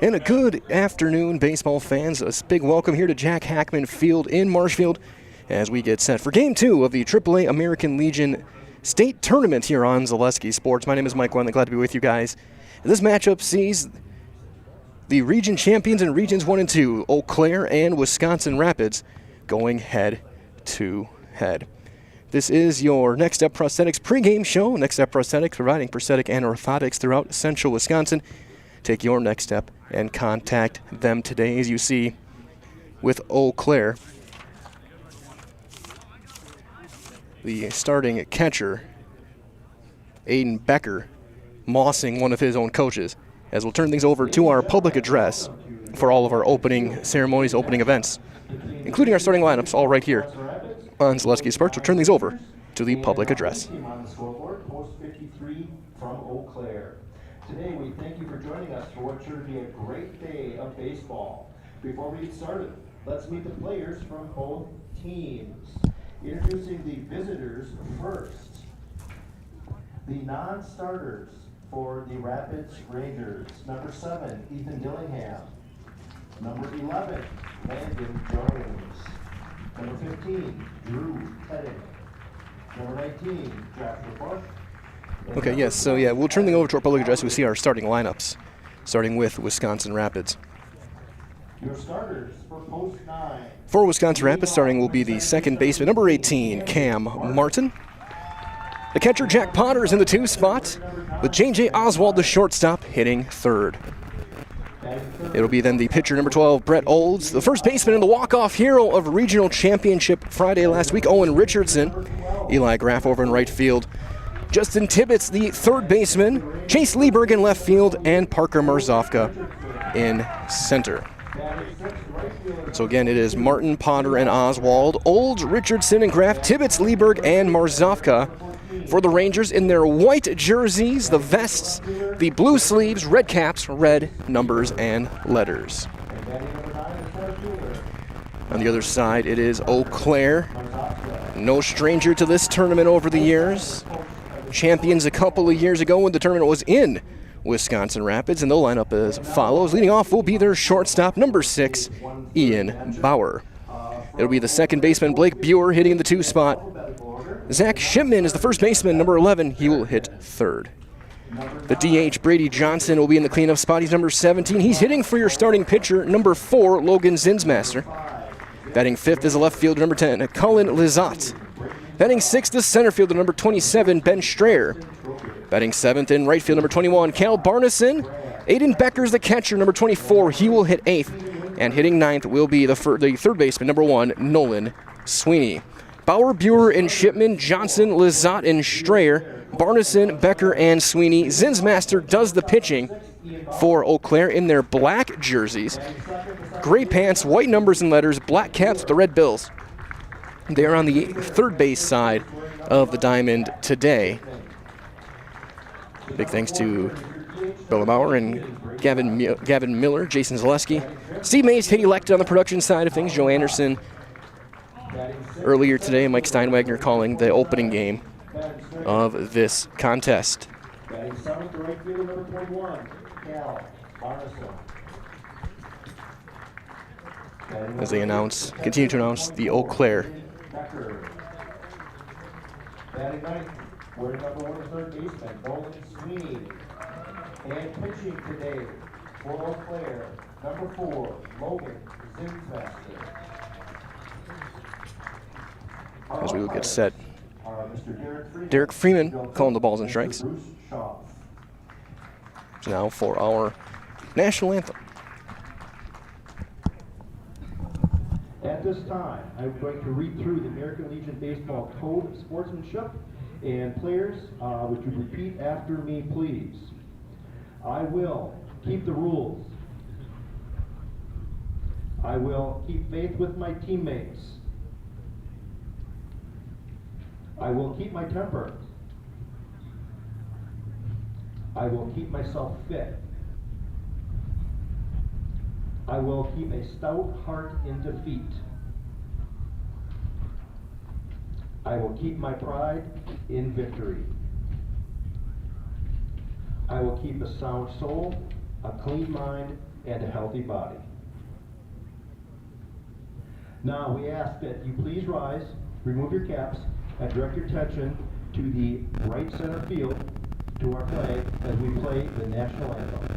And a good afternoon, baseball fans. A big welcome here to Jack Hackman Field in Marshfield as we get set for Game 2 of the AAA American Legion State Tournament here on Zaleski Sports. My name is Mike Wendland, glad to be with you guys. And this matchup sees the region champions in Regions 1 and 2, Eau Claire and Wisconsin Rapids, going head-to-head. This is your Next Step Prosthetics pregame show. Next Step Prosthetics providing prosthetic and orthotics throughout central Wisconsin. Take your next step and contact them today. As you see with Eau Claire, the starting catcher, Aiden Becker, mossing one of his own coaches, as we'll turn things over to our public address for all of our opening ceremonies, opening events, including our starting lineups, all right here on Zaleski Sports. We'll turn these over to the public address. Post 53 from Eau Claire. Today, we thank you for joining us for what should be a great day of baseball. Before we get started, let's meet the players from both teams. Introducing the visitors first. The non-starters for the Rapids Rangers. Number 7, Ethan Dillingham. Number 11, Landon Jones. Number 15, Drew Petting. Number 19, Joshua Bush. Okay, yes, so yeah, we'll turn things over to our public address. We see our starting lineups, starting with Wisconsin Rapids. Your starters for Post 9. For Wisconsin Rapids, starting will be the second baseman, number 18, Cam Martin. The catcher, Jack Potter, is in the 2 spot, with J.J. Oswald, the shortstop, hitting third. It'll be then the pitcher, number 12, Brett Olds. The first baseman and the walk-off hero of regional championship Friday last week, Owen Richardson. Eli Graff over in right field. Justin Tibbetts, the third baseman. Chase Lieberg in left field, and Parker Marzofka in center. So again, it is Martin, Potter, and Oswald, Olds, Richardson, and Graff, Tibbetts, Lieberg, and Marzofka for the Rangers in their white jerseys, the vests, the blue sleeves, red caps, red numbers, and letters. On the other side, it is Eau Claire. No stranger to this tournament over the years. Champions a couple of years ago when the tournament was in Wisconsin Rapids, and they'll line up as follows. Leading off will be their shortstop, number 6, Ian Bauer. It'll be the second baseman, Blake Buer, hitting in the 2 spot. Zach Shipman is the first baseman, number 11. He will hit third. The DH, Brady Johnson, will be in the cleanup spot. He's number 17. He's hitting for your starting pitcher, number 4, Logan Zinsmaster. Batting 5th is the left fielder, number 10, Cullen Lizotte. Batting 6th is center fielder, number 27, Ben Strayer. Batting 7th in right field, number 21, Cal Barneson. Aiden Becker's the catcher, number 24. He will hit 8th. And hitting 9th will be the third baseman, number 1, Nolan Sweeney. Bauer, Buer, and Shipman, Johnson, Lizotte, and Strayer, Barneson, Becker, and Sweeney. Zinsmaster does the pitching for Eau Claire in their black jerseys. Gray pants, white numbers and letters, black caps with the red bills. They are on the third base side of the diamond today. Big thanks to Bill Bauer and Gavin Miller, Jason Zaleski. Steve Mays, Katie Lecht on the production side of things. Joe Anderson earlier today, Mike Steinwagner calling the opening game of this contest. As they continue to announce the Eau Claire. Batting 9th, wearing number 1 and third baseman, Nolan Sweeney. And pitching today for Eau Claire, number 4, Logan Zinsmaster. As we will get set, Derek Freeman calling the balls and strikes. Now for our national anthem. At this time, I'm going to read through the American Legion Baseball Code of Sportsmanship. And players, would you repeat after me, please? I will keep the rules. I will keep faith with my teammates. I will keep my temper. I will keep myself fit. I will keep a stout heart in defeat. I will keep my pride in victory. I will keep a sound soul a clean mind, and a healthy body. Now we ask that you please rise, remove your caps, and direct your attention to the right center field to our flag as we play the national anthem.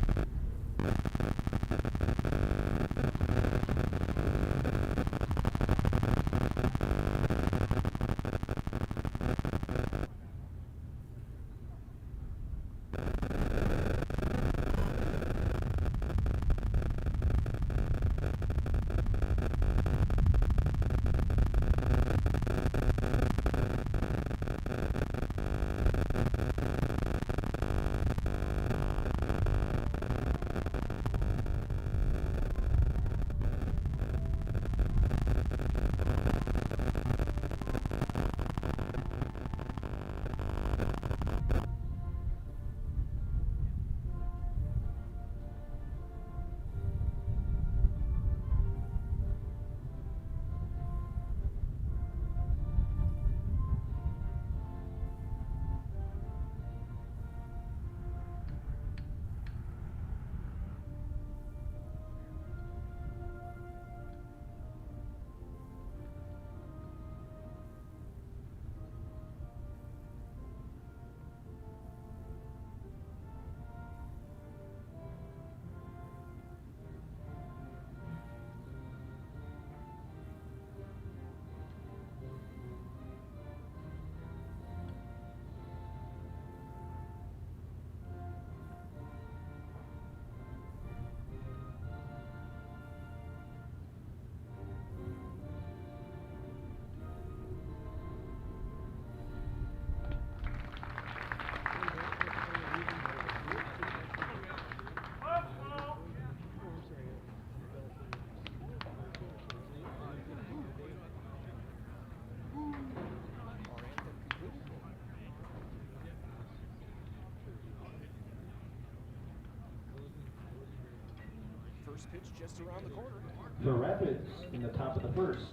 First pitch just around the corner. The Rapids in the top of the first,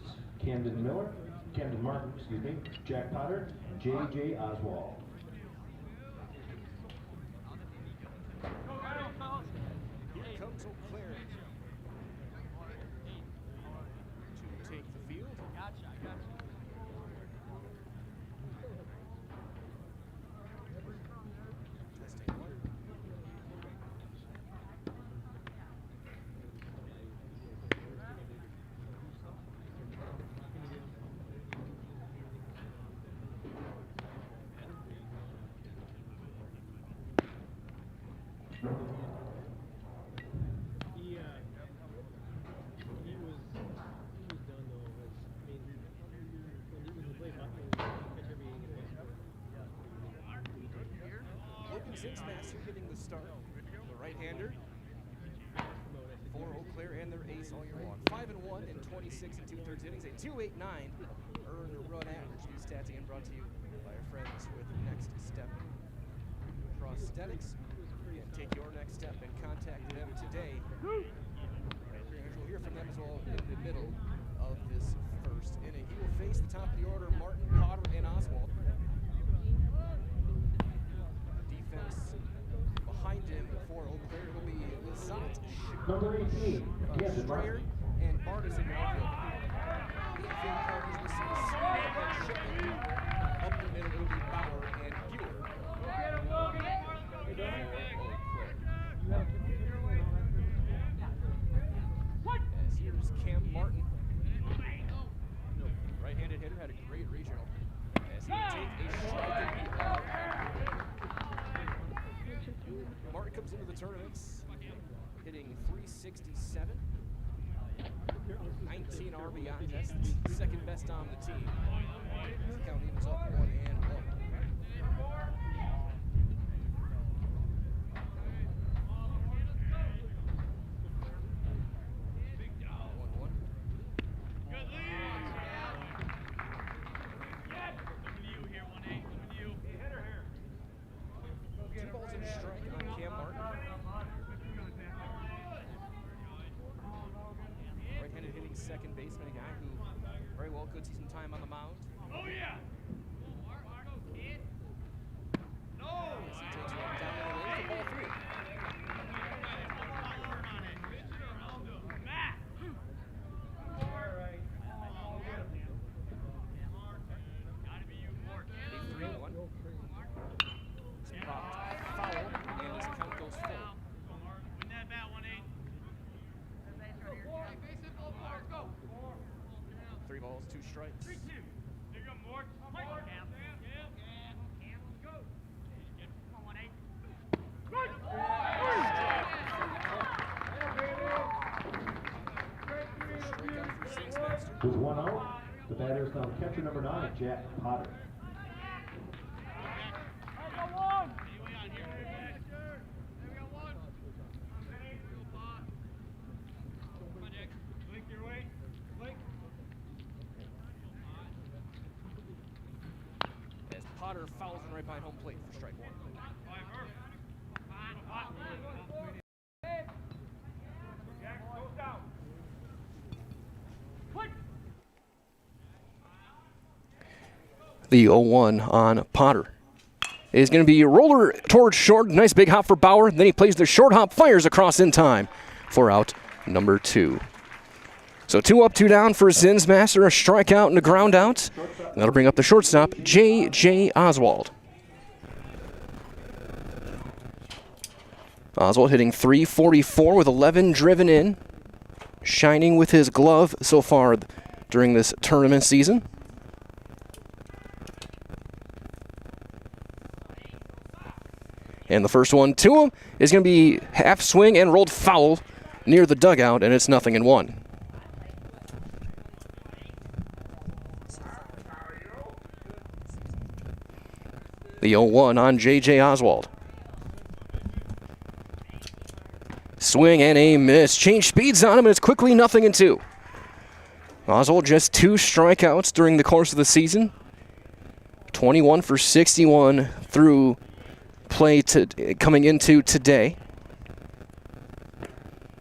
Camden Martin, Jack Potter, and J.J. Oswald. Here comes Eau Claire to take the field. Testing one. Master getting the start. The right-hander for Eau Claire and their ace all year long. 5-1 in 26 2/3 innings, a 2.89 earned run average. These stats again brought to you by our friends with Next Step Prosthetics. Again, take your next step and contact them today. Right here, we'll hear from them as well in the middle of this first inning. He will face the top of the order, Martin, Potter, and Oswald. Defense behind him for Eau Claire will be Lazat, Number 18, Camden Strayer, Martin. and Bartis in the outfield. The infield partners will see Smith and Shipley. Up the middle will be Bauer and Bueller. As here's Cam Martin. Right-handed hitter, had a great regional. As he takes a strike and be out. Martin comes into the tournaments hitting .367, 19 RBIs. That's the second best on the team. The count evens up 1-1. 1-1. Two balls and a strike on Cam Martin. Right-handed hitting second baseman, a guy who very well could see some time on the mound. Oh yeah! As he takes one down and away for ball 3. 2 strikes. With 1 out, the batter is now catcher number 9, Jack Potter. As Potter fouls him right behind home plate for strike 1. The 0-1 on Potter is going to be a roller towards short. Nice big hop for Bauer. Then he plays the short hop, fires across in time for out number 2. So 2 up, 2 down for Zinsmaster. A strikeout and a ground out. And that'll bring up the shortstop, J.J. Oswald. Oswald hitting .344 with 11 driven in. Shining with his glove so far during this tournament season. And the first one to him is going to be half swing and rolled foul near the dugout, and it's 0-1. The 0-1 on J.J. Oswald. Swing and a miss. Change speeds on him, and it's quickly 0-2. Oswald just 2 strikeouts during the course of the season. 21 for 61 through play coming into today.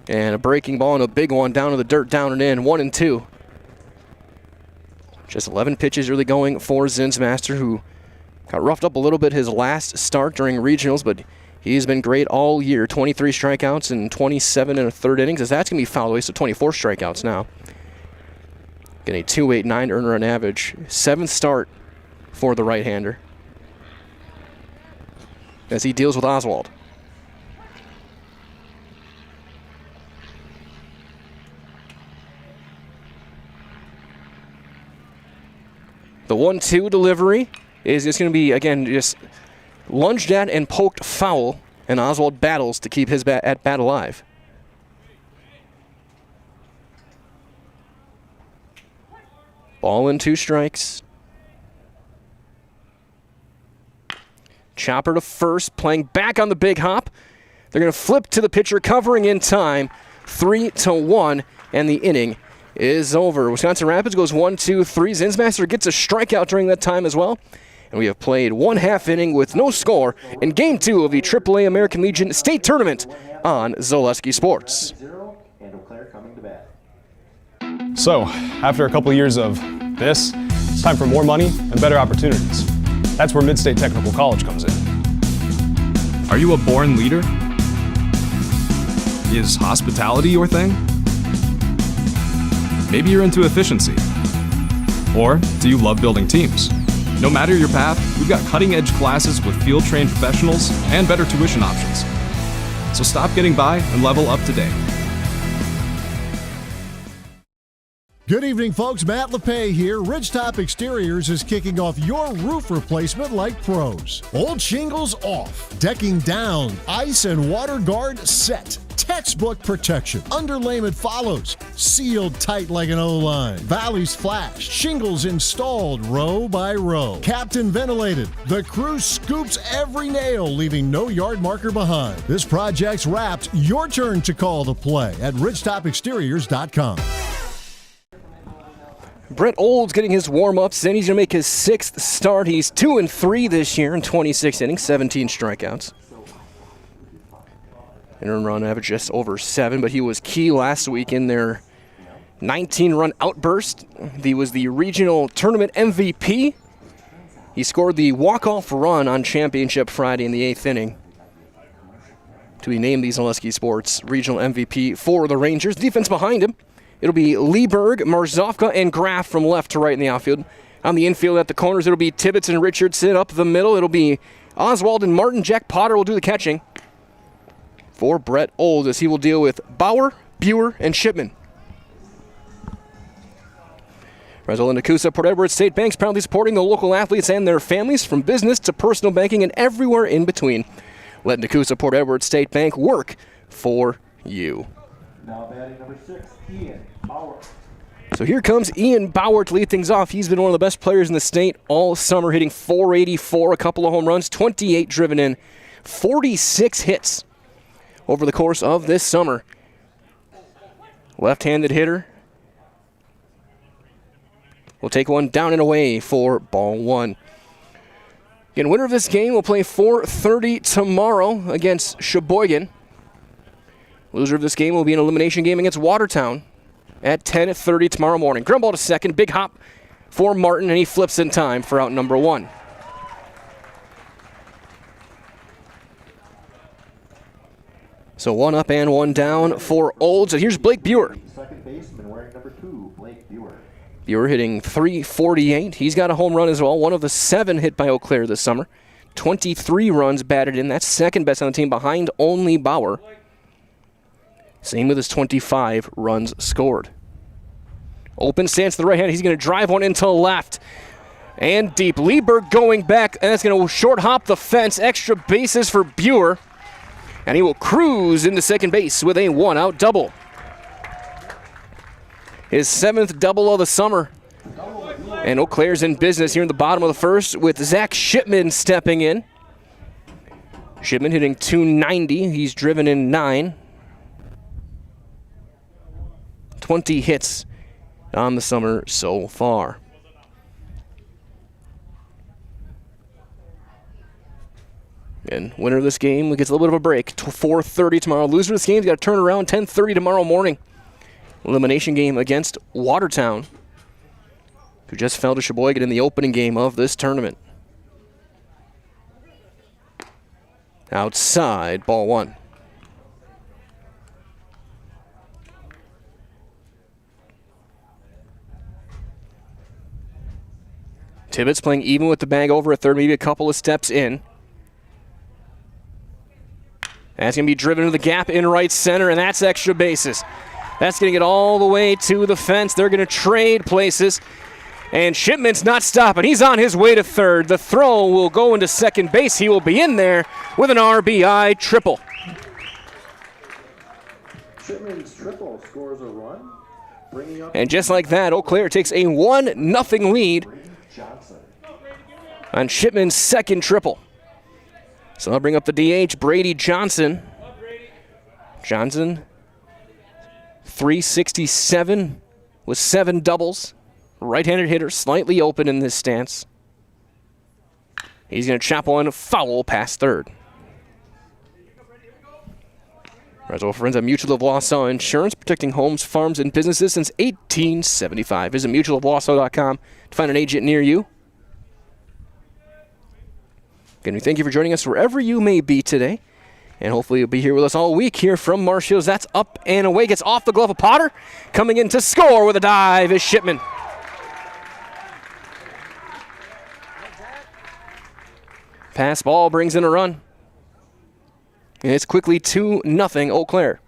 And a breaking ball and a big one down to the dirt, down and in, 1-2. Just 11 pitches really going for Zinsmaster, who got roughed up a little bit his last start during regionals, but he's been great all year. 23 strikeouts and 27 1/3 innings, as that's going to be fouled away, so 24 strikeouts now. Getting a 2.89 earned run average. 7th start for the right-hander as he deals with Oswald. The 1-2 delivery is just going to be, again, just lunged at and poked foul, and Oswald battles to keep his at bat alive. Ball and 2 strikes. Chopper to first, playing back on the big hop. They're going to flip to the pitcher, covering in time. 3-1, and the inning is over. Wisconsin Rapids goes 1-2-3. Zinsmaster gets a strikeout during that time as well. And we have played 1/2 inning with no score in Game 2 of the AAA American Legion State Tournament on Zaleski Sports. So, after a couple years of this, it's time for more money and better opportunities. That's where Mid-State Technical College comes in. Are you a born leader? Is hospitality your thing? Maybe you're into efficiency. Or do you love building teams? No matter your path, we've got cutting-edge classes with field-trained professionals and better tuition options. So stop getting by and level up today. Good evening, folks. Matt LePay here. Ridgetop Exteriors is kicking off your roof replacement like pros. Old shingles off, decking down, ice and water guard set. Textbook protection. Underlayment follows. Sealed tight like an O-line. Valleys flashed. Shingles installed row by row. Captain ventilated. The crew scoops every nail, leaving no yard marker behind. This project's wrapped. Your turn to call the play at ridgetopexteriors.com. Brett Olds getting his warm-ups in. He's going to make his 6th start. He's 2-3 this year in 26 innings, 17 strikeouts. An earned run average just over 7, but he was key last week in their 19-run outburst. He was the regional tournament MVP. He scored the walk-off run on Championship Friday in the 8th inning to be named the Zaleski Sports regional MVP for the Rangers. Defense behind him. It'll be Lieberg, Marzovka, and Graf from left to right in the outfield. On the infield at the corners, it'll be Tibbetts and Richardson. Up the middle, it'll be Oswald and Martin. Jack Potter will do the catching for Brett Olds as he will deal with Bauer, Buer, and Shipman. President Nakusa, Port Edward State Bank's proudly supporting the local athletes and their families from business to personal banking and everywhere in between. Let Nakusa Port Edward State Bank work for you. Now batting number 6, Ian Bauer. So here comes Ian Bauer to lead things off. He's been one of the best players in the state all summer, hitting .484, a couple of home runs, 28 driven in, 46 hits over the course of this summer. Left-handed hitter. We'll take one down and away for ball 1. Again, winner of this game will play 4:30 tomorrow against Sheboygan. Loser of this game will be an elimination game against Watertown at 10:30 tomorrow morning. Ground ball to second, big hop for Martin, and he flips in time for out number 1. So 1 up and 1 down for Olds, and here's Blake Buer. Second baseman wearing number 2, Blake Buer. Buer hitting .348. He's got a home run as well, one of the 7 hit by Eau Claire this summer. 23 runs batted in. That's second best on the team behind only Bauer. Same with his 25 runs scored. Open stance to the right hand. He's going to drive one into left. And deep. Lieberg going back, and that's going to short hop the fence. Extra bases for Buer. And he will cruise into second base with a 1-out double. His 7th double of the summer. And Eau Claire's in business here in the bottom of the first with Zach Shipman stepping in. Shipman hitting .290. He's driven in 9. 20 hits on the summer so far. And winner of this game gets a little bit of a break. 4:30 tomorrow. Loser of this game's got to turn around 10:30 tomorrow morning. Elimination game against Watertown, who just fell to Sheboygan in the opening game of this tournament. Outside, ball 1. Tibbetts playing even with the bag over at third, maybe a couple of steps in. That's going to be driven to the gap in right center, and that's extra bases. That's going to get all the way to the fence. They're going to trade places, and Shipman's not stopping. He's on his way to third. The throw will go into second base. He will be in there with an RBI triple. Shipman's triple scores a run, bringing up. And just like that, Eau Claire takes a 1-0 lead Johnson. on Shipman's second triple. So I'll bring up the DH, Brady Johnson. Johnson, .367 with 7 doubles. Right-handed hitter, slightly open in this stance. He's going to chop one foul past third. Our friends at Mutual of Wausau Insurance, protecting homes, farms, and businesses since 1875. Visit mutualofwausau.com to find an agent near you. Again, we thank you for joining us wherever you may be today. And hopefully you'll be here with us all week here from Marshall's. That's up and away. Gets off the glove of Potter. Coming in to score with a dive is Shipman. Pass ball brings in a run. And it's quickly 2-0 Eau Claire.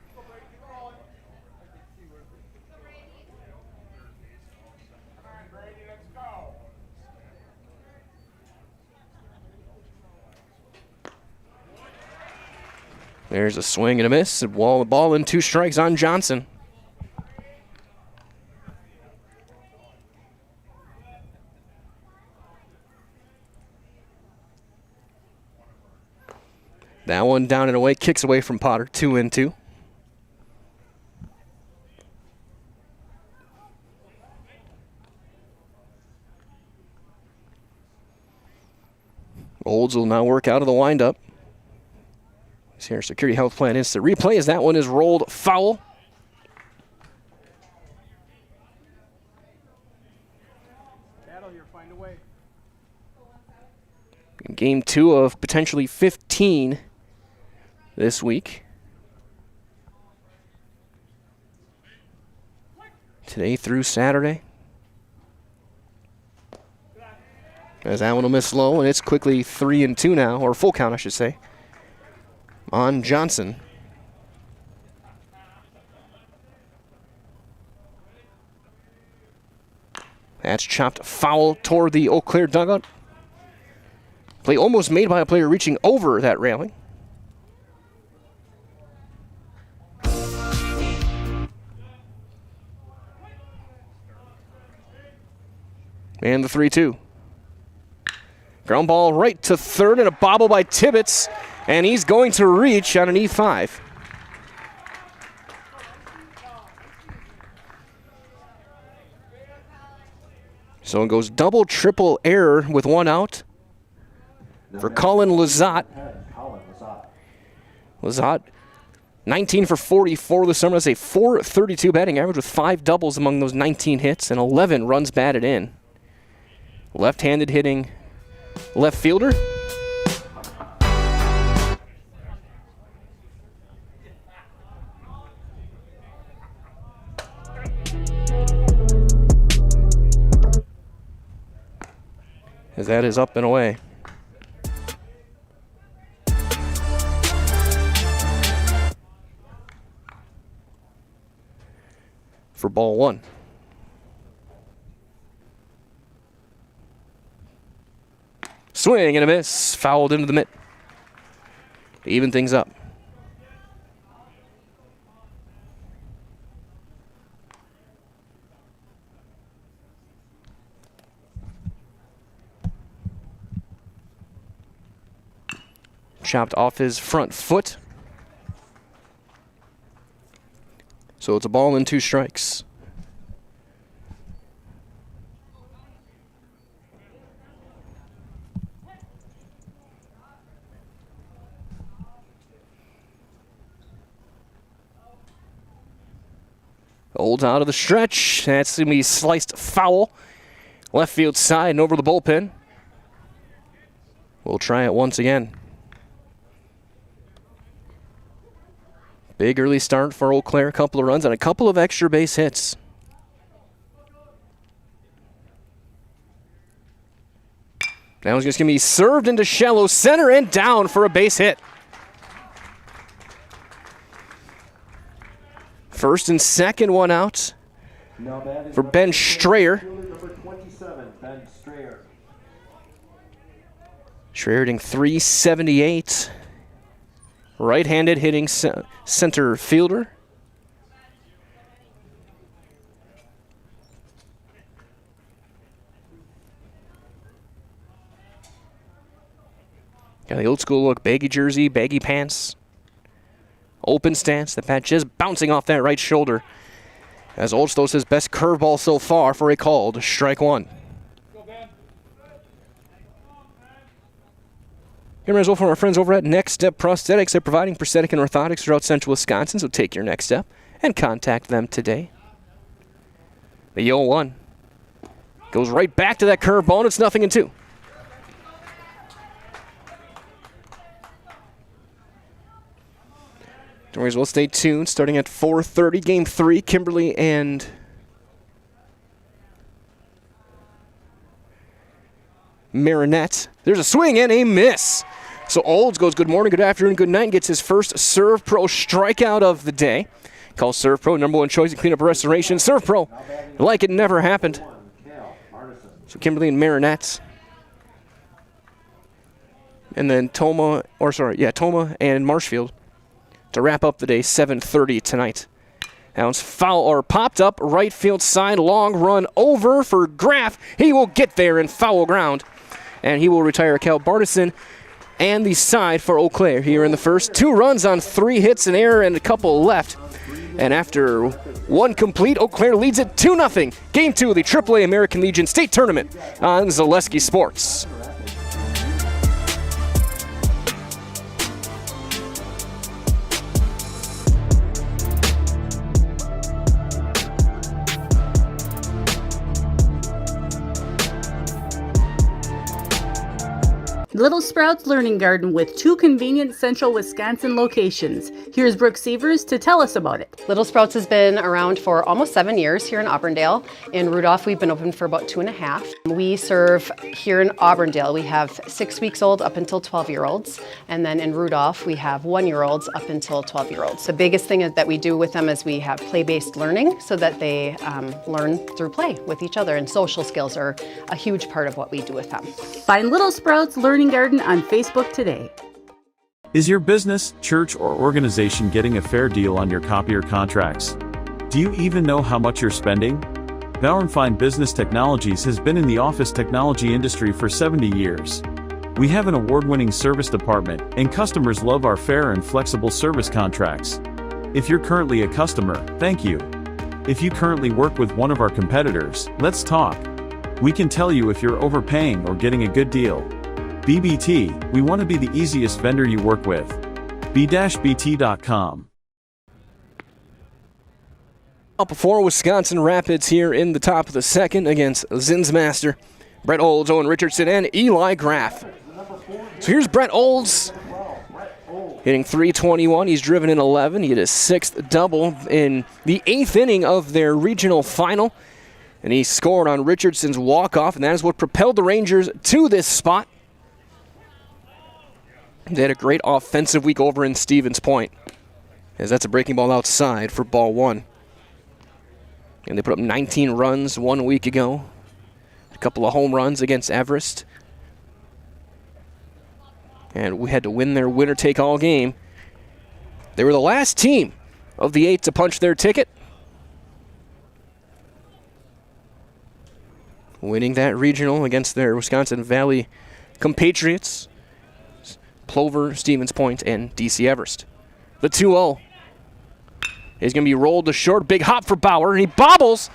There's a swing and a miss. Wall the ball in 2 strikes on Johnson. That one down and away, kicks away from Potter, 2-2. Olds will now work out of the windup. Here, Security Health Plan instant replay as that one is rolled foul. Game 2 of potentially 15 this week. Today through Saturday. As that one will miss low, and it's quickly 3-2 now, or full count, I should say, on Johnson. That's chopped foul toward the Eau Claire dugout. Play almost made by a player reaching over that railing. And the 3-2. Ground ball right to third and a bobble by Tibbetts. And he's going to reach on an E5. So it goes double, triple error with one out for Colin Lazat. Lazat, 19 for 44 this summer. That's a .432 batting average with 5 doubles among those 19 hits and 11 runs batted in. Left-handed hitting left fielder. As that is up and away. For ball one. Swing and a miss. Fouled into the mitt. To even things up. Chopped off his front foot. So it's a ball and 2 strikes. Olds out of the stretch. That's going to be sliced foul. Left field side and over the bullpen. We'll try it once again. Big early start for Eau Claire. A couple of runs and a couple of extra base hits. Now it's just going to be served into shallow center and down for a base hit. First and second, one out for Ben Strayer. Strayer hitting .378. Right-handed hitting center fielder. Got the old school look, baggy jersey, baggy pants. Open stance, the bat just bouncing off that right shoulder. As Oldstos his best curveball so far for a called strike one. Here as well from our friends over at Next Step Prosthetics. They're providing prosthetic and orthotics throughout central Wisconsin, so take your next step and contact them today. The 0-1 goes right back to that curveball, and it's 0-2. Don't worry, well, stay tuned. Starting at 4:30, Game 3, Kimberly and Marinette. There's a swing and a miss. So Olds goes good morning, good afternoon, good night, and gets his first Serve Pro strikeout of the day. Calls Serve Pro number 1 choice in cleanup restoration. Serve Pro, like it never happened. So Kimberly and Marinette. And then Toma and Marshfield to wrap up the day, 7:30 tonight. Now it's foul or popped up right field side, long run over for Graff. He will get there in foul ground, and he will retire Cal Bartison and the side for Eau Claire here in the first. 2 runs on 3 hits, an error, and a couple left. And after 1 complete, Eau Claire leads it 2-0. Game 2 of the AAA American Legion State Tournament on Zaleski Sports. Little Sprouts Learning Garden with 2 convenient central Wisconsin locations. Here's Brooke Sievers to tell us about it. Little Sprouts has been around for almost 7 years here in Auburndale. In Rudolph, we've been open for about 2.5. We serve here in Auburndale, we have 6 weeks old up until 12-year-olds. And then in Rudolph, we have 1-year-olds up until 12-year-olds. The biggest thing that we do with them is we have play-based learning so that they learn through play with each other. And social skills are a huge part of what we do with them. Find Little Sprouts Learning Garden on Facebook today. Is your business, church, or organization getting a fair deal on your copier contracts? Do you even know how much you're spending? Bauer & Fine Business Technologies has been in the office technology industry for 70 years. We have an award-winning service department, and customers love our fair and flexible service contracts. If you're currently a customer, thank you. If you currently work with one of our competitors, let's talk. We can tell you if you're overpaying or getting a good deal. BBT, we want to be the easiest vendor you work with. b-bt.com. Up before Wisconsin Rapids here in the top of the second against Zinsmaster. Brett Olds, Owen Richardson, and Eli Graff. So here's Brett Olds hitting .321. He's driven in 11. He hit his 6th double in the 8th inning of their regional final. And he scored on Richardson's walk-off, and that is what propelled the Rangers to this spot. They had a great offensive week over in Stevens Point, as that's a breaking ball outside for ball 1. And they put up 19 runs 1 week ago. A couple of home runs against Everest. And we had to win their winner-take-all game. They were the last team of the 8 to punch their ticket, winning that regional against their Wisconsin Valley compatriots, Plover, Stevens Point, and DC Everest. The 2-0 is going to be rolled to short. Big hop for Bauer, and he bobbles,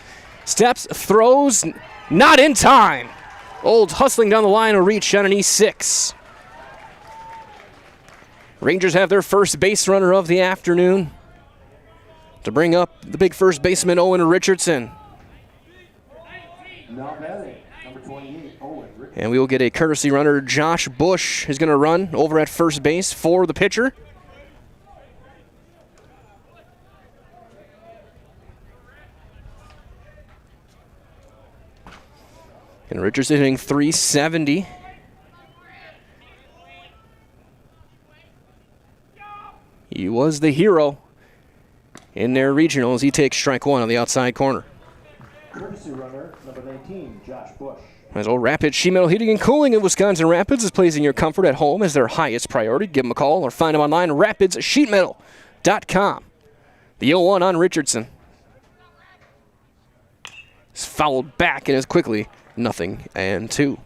steps, throws, not in time. Olds hustling down the line, a reach on an E6. Rangers have their first base runner of the afternoon to bring up the big first baseman, Owen Richardson. Now batting, number 28, Owen Richardson. And we will get a courtesy runner. Josh Bush is going to run over at first base for the pitcher. And Richardson hitting .370. He was the hero in their regionals. He takes strike 1 on the outside corner. Courtesy runner, number 19, Josh Bush. As old Rapids Sheet Metal Heating and Cooling in Wisconsin Rapids is placing your comfort at home as their highest priority. Give them a call or find them online at rapidssheetmetal.com. The 0-1 on Richardson. It's fouled back and is quickly 0-2.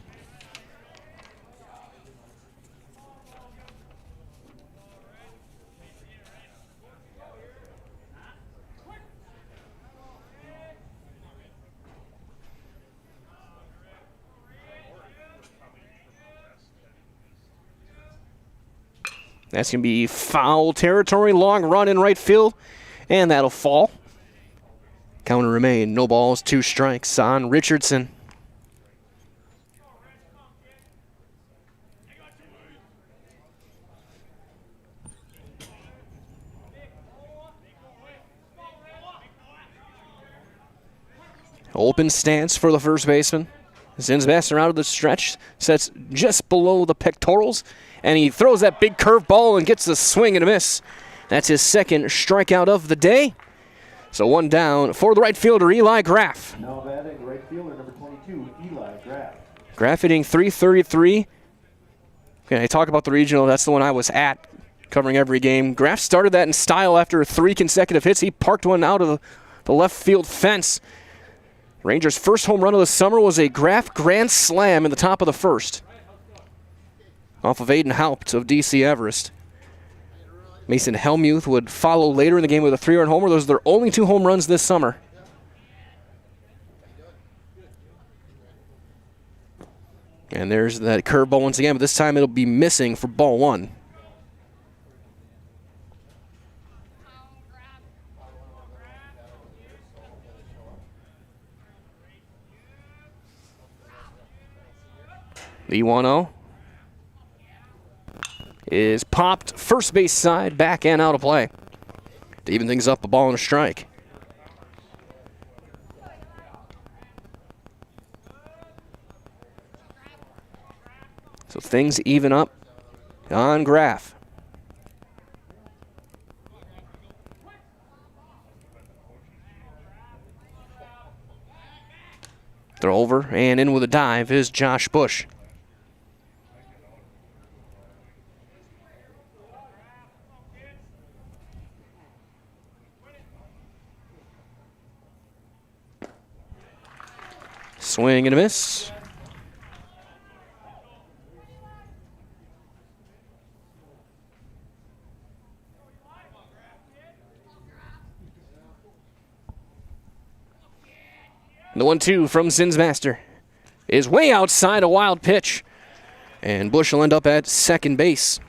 That's going to be foul territory. Long run in right field, and that'll fall. Counter remain. No balls, 2 strikes on Richardson. Open stance for the first baseman. Zinsmaster out of the stretch, sets just below the pectorals, and he throws that big curve ball and gets a swing and a miss. That's his second strikeout of the day. So 1 down for the right fielder, Eli Graff. Now batting, right fielder, number 22, Eli Graff. Graff hitting .333. Okay, I talk about the regional. That's the one I was at, covering every game. Graff started that in style after 3 consecutive hits. He parked one out of the left field fence. Rangers' first home run of the summer was a Graff grand slam in the top of the first, off of Aiden Haupt of DC Everest. Mason Helmuth would follow later in the game with a 3-run homer. Those are their only 2 home runs this summer. And there's that curveball once again, but this time it'll be missing for ball 1. The 1-0. is popped first base side, back and out of play. To even things up, a ball and a strike. So things even up on Graff. Throw over and in with a dive is Josh Bush. Swing and a miss. The 1-2 from Zinsmaster is way outside, a wild pitch. And Bush will end up at second base.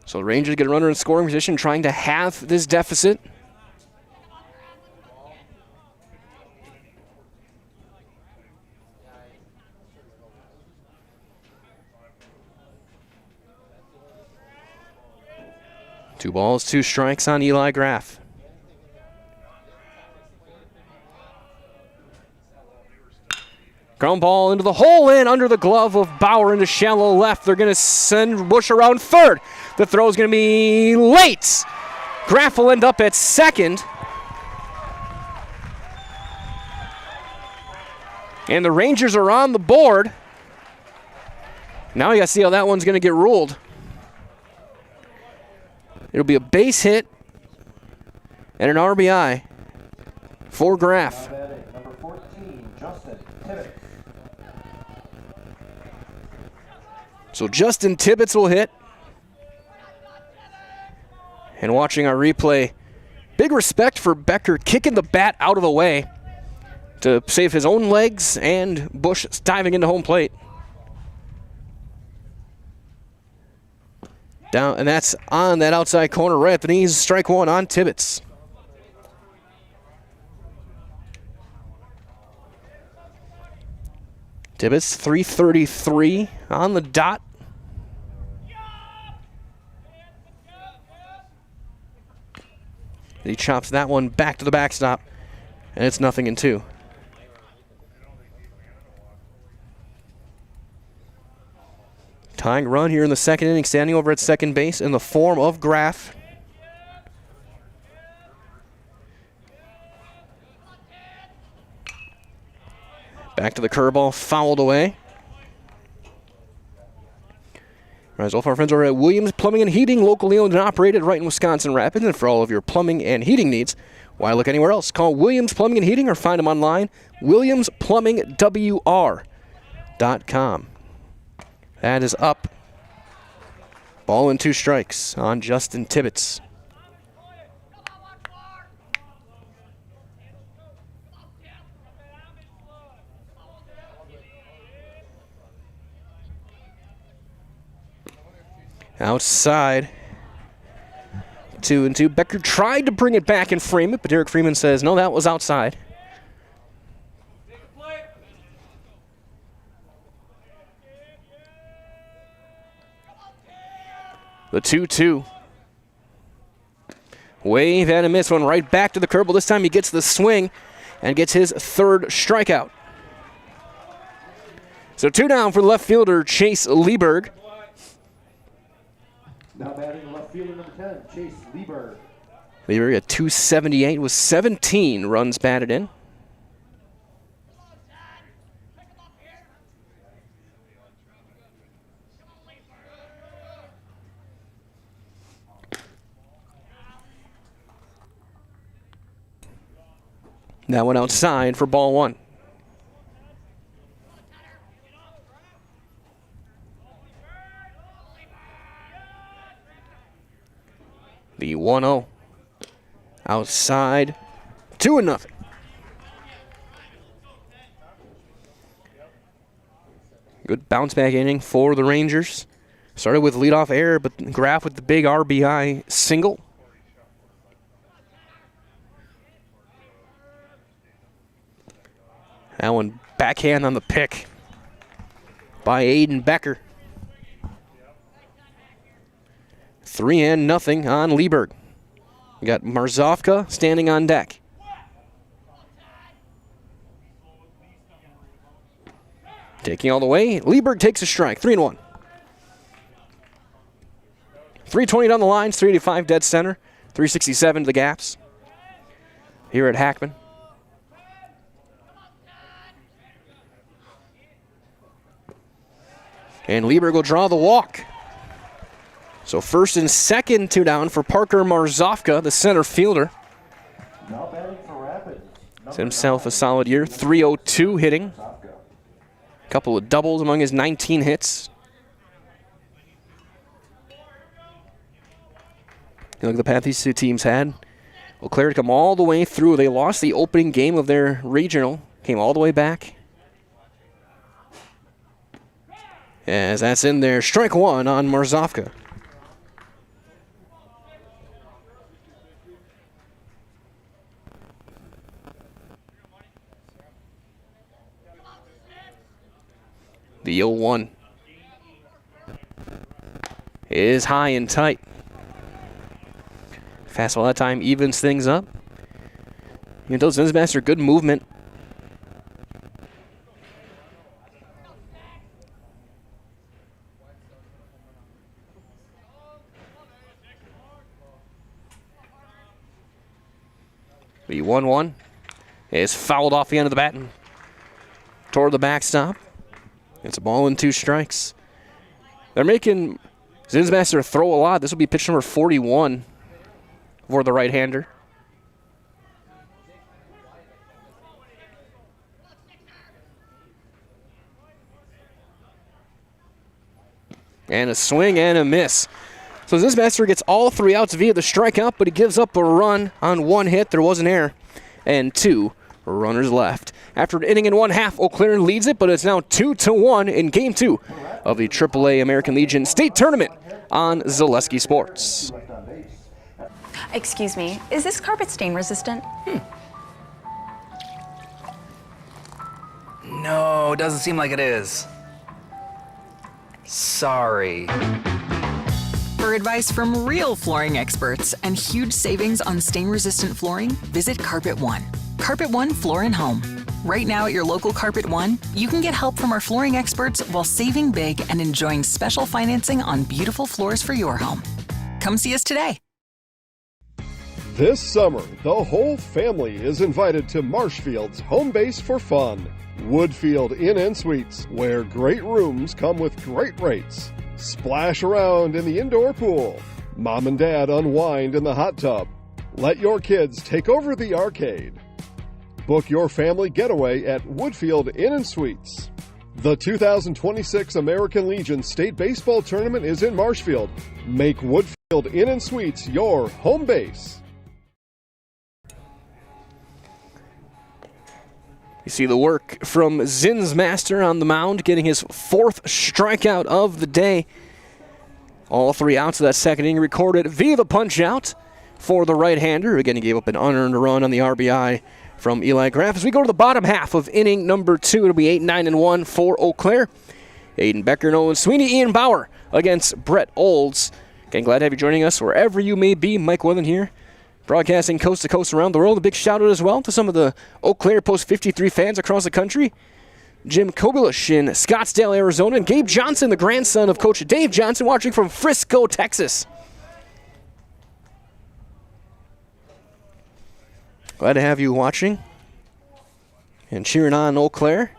So the Rangers get a runner in scoring position, trying to halve this deficit. Two balls, two strikes on Eli Graff. Ground ball into the hole in under the glove of Bauer into shallow left. They're going to send Bush around third. The throw is going to be late. Graff will end up at second. And the Rangers are on the board. Now we got to see how that one's going to get ruled. It'll be a base hit and an RBI for Graff. Number 14, Justin Tibbetts. So Justin Tibbetts will hit. And watching our replay, big respect for Becker kicking the bat out of the way to save his own legs and Bush diving into home plate. Down, and that's on that outside corner right at the knees. Strike one on Tibbetts. Tibbetts, 333 on the dot. He chops that one back to the backstop, and it's 0-2. Tying run here in the second inning, standing over at second base in the form of Graff. Back to the curveball, fouled away. As well for our friends over at Williams Plumbing and Heating, locally owned and operated right in Wisconsin Rapids. And for all of your plumbing and heating needs, why look anywhere else? Call Williams Plumbing and Heating or find them online, williamsplumbingwr.com. That is up. Ball and two strikes on Justin Tibbetts. Outside. 2-2. Becker tried to bring it back and frame it, but Derek Freeman says, no, that was outside. The 2-2. Wave and a miss, one right back to the curb. Well, this time he gets the swing and gets his third strikeout. So two down for left fielder Chase Lieberg. Now batting left fielder number 10, Chase Lieberg. Lieberg at 278 with 17 runs batted in. That one outside for ball one. The 1-0. Outside. 2-0. Good bounce back inning for the Rangers. Started with leadoff error, but Graff with the big RBI single. That one backhand on the pick by Aiden Becker. 3-0 on Lieberg. We got Marzovka standing on deck. Taking all the way, Lieberg takes a strike, 3-1. 320 down the lines, 385 dead center, 367 to the gaps. Here at Hackman. And Lieberg will draw the walk. So first and second, 2 down for Parker Marzovka, the center fielder. Now batting for Rapids. It's himself a solid year, 302 hitting. A couple of doubles among his 19 hits. You look at the path these two teams had. Eau Claire to come all the way through. They lost the opening game of their regional, came all the way back. As that's in there, strike 1 on Marzovka. The 0-1 is high and tight. Fastball that time evens things up. You know, Zinsmaster, good movement. The 1-1 is fouled off the end of the bat and toward the backstop. It's a ball and 2 strikes. They're making Zinsmaster throw a lot. This will be pitch number 41 for the right-hander. And a swing and a miss. So Zinsmaster gets all 3 outs via the strikeout, but he gives up a run on 1 hit. There was an error. And 2 runners left. After an inning and 1/2, Eau Claire leads it, but it's now 2-1 in Game 2 of the AAA American Legion State Tournament on Zaleski Sports. Excuse me, is this carpet stain resistant? No, doesn't seem like it is. Sorry. For advice from real flooring experts and huge savings on stain-resistant flooring, visit Carpet One. Carpet One Floor and Home. Right now at your local Carpet One, you can get help from our flooring experts while saving big and enjoying special financing on beautiful floors for your home. Come see us today. This summer, the whole family is invited to Marshfield's home base for fun. Woodfield Inn & Suites, where great rooms come with great rates. Splash around in the indoor pool. Mom and Dad unwind in the hot tub. Let your kids take over the arcade. Book your family getaway at Woodfield Inn & Suites. The 2026 American Legion State Baseball Tournament is in Marshfield. Make Woodfield Inn & Suites your home base. You see the work from Zinsmaster on the mound, getting his 4th strikeout of the day. All 3 outs of that second inning recorded via the punch-out for the right-hander. Again, he gave up an unearned run on the RBI from Eli Graff. As we go to the bottom half of inning number 2, it'll be 8-9-1 for Eau Claire. Aiden Becker, Nolan Sweeney, Ian Bauer against Brett Olds. Again, glad to have you joining us wherever you may be. Mike Withen here, broadcasting coast to coast around the world. A big shout out as well to some of the Eau Claire Post 53 fans across the country. Jim Kobulish in Scottsdale, Arizona, and Gabe Johnson, the grandson of Coach Dave Johnson, watching from Frisco, Texas. Glad to have you watching and cheering on Eau Claire.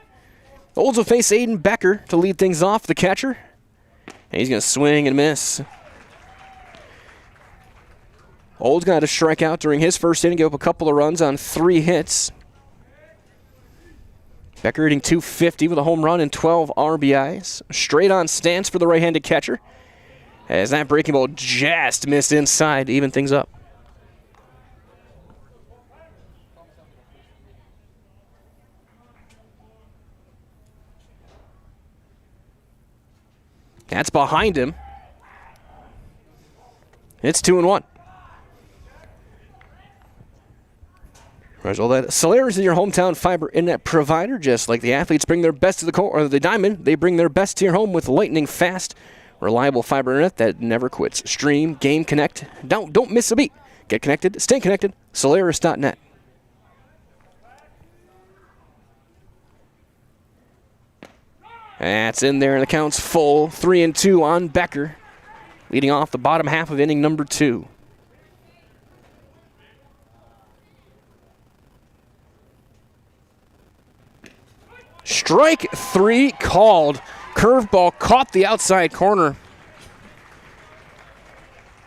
The Olds will face Aiden Becker to lead things off, the catcher. And he's going to swing and miss. Olds got a strikeout during his first inning, gave up a couple of runs on 3 hits. Becker hitting .250 with a home run and 12 RBIs. Straight on stance for the right-handed catcher, as that breaking ball just missed inside to even things up. That's behind him. It's 2-1. Solaris is your hometown fiber internet provider. Just like the athletes bring their best to the court or the diamond, they bring their best to your home with lightning fast Reliable fiber internet that never quits. Stream, game, connect. Don't miss a beat. Get connected, stay connected. Solaris.net. That's in there, and the count's full. 3-2 on Becker, leading off the bottom half of inning number 2. Strike 3 called. Curveball caught the outside corner.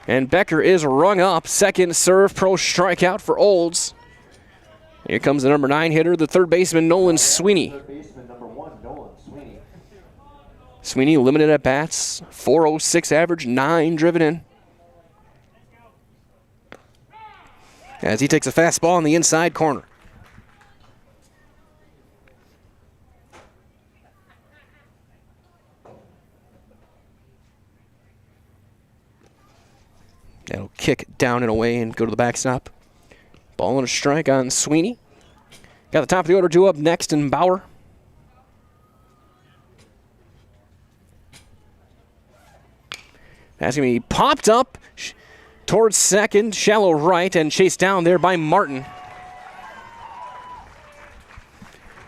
And Becker is rung up. Second serve pro strikeout for Olds. Here comes the number 9 hitter, the third baseman, Nolan Sweeney. Third baseman number 1, Nolan Sweeney. Sweeney limited at bats, 406 average, 9 driven in. As he takes a fastball on the inside corner. That'll kick down and away and go to the backstop. Ball and a strike on Sweeney. Got the top of the order due up next in Bauer. That's going to be popped up towards second, shallow right, and chased down there by Martin.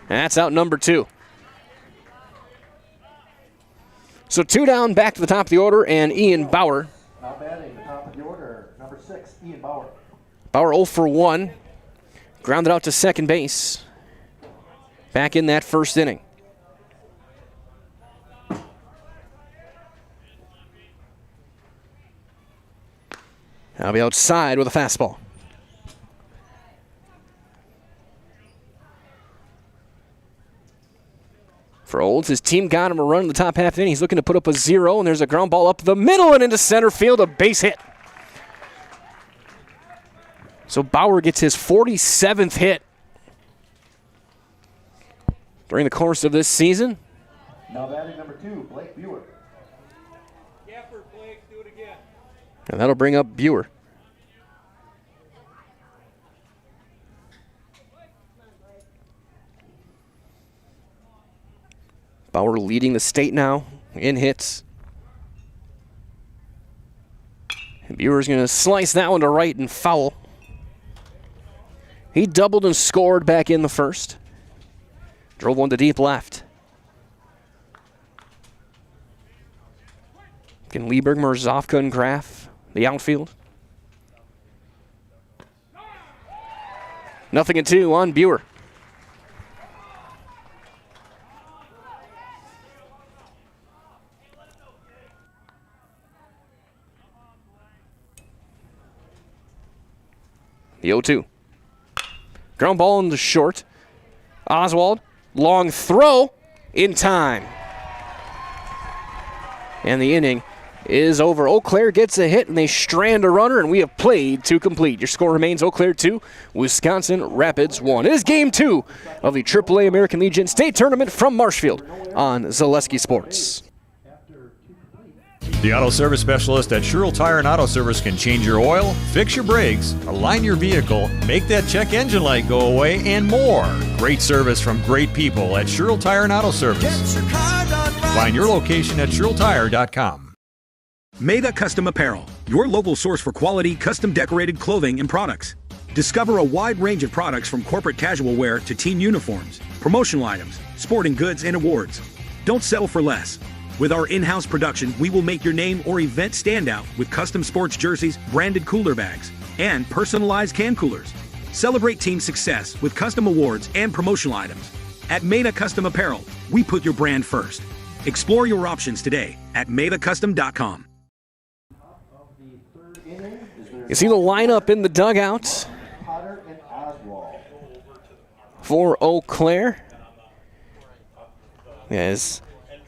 And that's out number 2. So 2 down, back to the top of the order, and Ian Bauer. Now batting the top of the order, number 6, Ian Bauer. Bauer 0 for 1. Grounded out to second base. Back in that first inning. I'll be outside with a fastball. For Olds, his team got him a run in the top half inning. He's looking to put up a 0, and there's a ground ball up the middle and into center field, a base hit. So Bauer gets his 47th hit during the course of this season. Now batting number 2, Blake Buer. And that'll bring up Buer. Bauer leading the state now in hits. And Buer's going to slice that one to right and foul. He doubled and scored back in the first. Drove one to deep left. Can Lieberg, Merzofka, and Graf the outfield. 0-2 on Buer. The 0-2. Ground ball in the short. Oswald, long throw in time. And the inning is over. Eau Claire gets a hit and they strand a runner, and we have played to complete. Your score remains Eau Claire 2, Wisconsin Rapids 1. It is game 2 of the AAA American Legion State Tournament from Marshfield on Zaleski Sports. The auto service specialist at Sherrill Tire and Auto Service can change your oil, fix your brakes, align your vehicle, make that check engine light go away, and more. Great service from great people at Sherrill Tire and Auto Service. Find your location at SherrillTire.com. Meda Custom Apparel, your local source for quality, custom decorated clothing and products. Discover a wide range of products from corporate casual wear to team uniforms, promotional items, sporting goods, and awards. Don't settle for less. With our in-house production, we will make your name or event stand out with custom sports jerseys, branded cooler bags, and personalized can coolers. Celebrate team success with custom awards and promotional items. At Meda Custom Apparel, we put your brand first. Explore your options today at MedaCustom.com. You see the lineup in the dugout for Eau Claire. As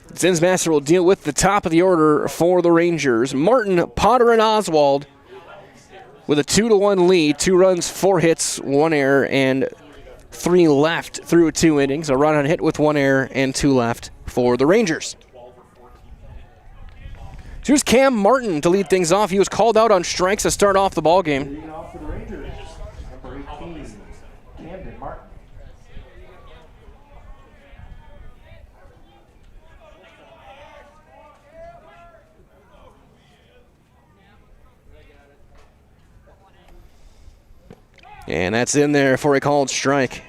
Zinsmaster will deal with the top of the order for the Rangers. Martin, Potter, and Oswald with a 2-1 lead. 2 runs, 4 hits, 1 error, and 3 left through 2 innings. A run on hit with 1 error and 2 left for the Rangers. So here's Cam Martin to lead things off. He was called out on strikes to start off the ball game. Leading off for the Rangers, number 18, Camden Martin. And that's in there for a called strike.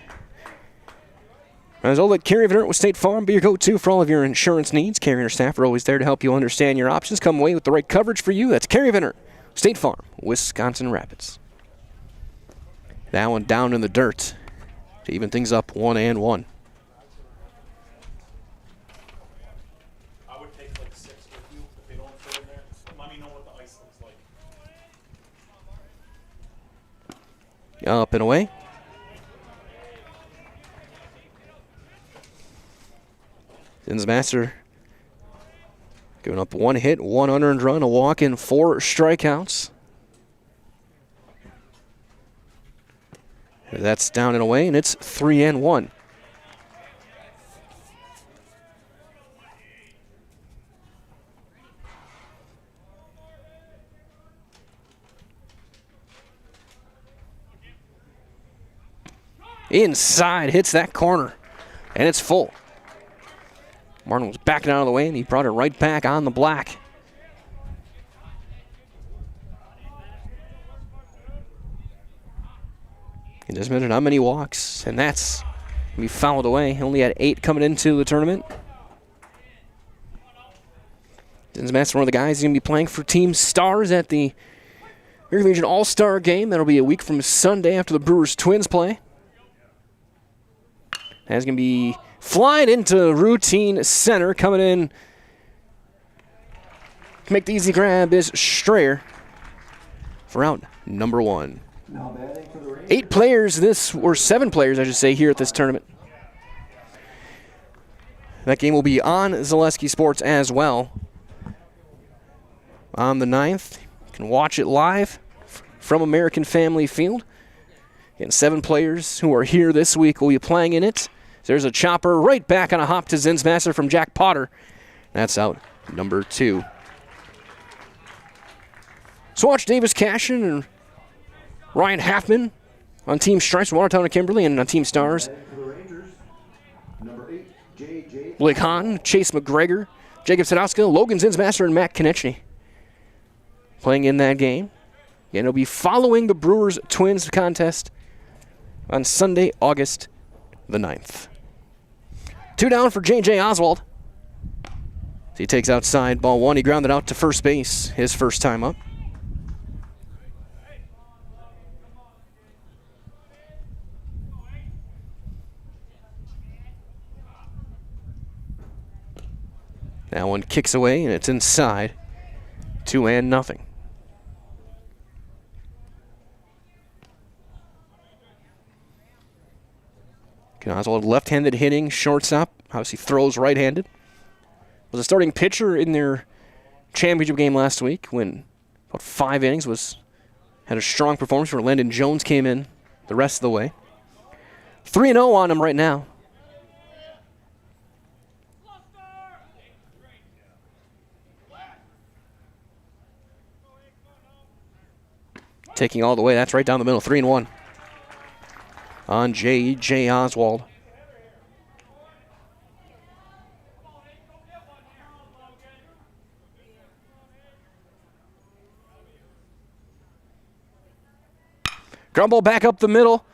As all that Carrie Venner with State Farm, be your go-to for all of your insurance needs. Carrie Venner staff are always there to help you understand your options. Come away with the right coverage for you. That's Carrie Venner, State Farm, Wisconsin Rapids. That one down in the dirt to even things up 1-1. I would take like 6 with you if they don't fit in there. Let me know what the ice looks like. Up and away. Zinsmaster giving up 1 hit, 1 unearned run, a walk, and 4 strikeouts. That's down and away, and it's 3-1. Inside, hits that corner, and it's full. Martin was backing out of the way, and he brought it right back on the black. He just mentioned how many walks, and that's going to be fouled away. He only had 8 coming into the tournament. Zinsmaster, one of the guys, is going to be playing for Team Stars at the American Legion All-Star game. That'll be a week from Sunday after the Brewers Twins play. That's going to be flying into routine center. Coming in to make the easy grab is Strayer for out number 1. 8 players or 7 players, I should say, here at this tournament. That game will be on Zaleski Sports as well. On the 9th, you can watch it live from American Family Field. Again, 7 players who are here this week will be playing in it. There's a chopper right back on a hop to Zinsmaster from Jack Potter. That's out number 2. So watch Davis Cashin and Ryan Halfman on Team Stripes, Watertown and Kimberly, and on Team Stars. Blake Hahn, Chase McGregor, Jacob Sadowska, Logan Zinsmaster, and Matt Konechny playing in that game. And it'll be following the Brewers Twins contest on Sunday, August the 9th. 2 down for J.J. Oswald. He takes outside ball 1. He grounded out to first base his first time up. That one kicks away, and it's inside. 2-0. Oswald, left-handed hitting, shortstop. Obviously throws right-handed. Was a starting pitcher in their championship game last week when about 5 innings had a strong performance where Landon Jones came in the rest of the way. 3-0 on him right now. Taking all the way, that's right down the middle, 3-1. On J.J. Oswald. Ground ball back up the middle.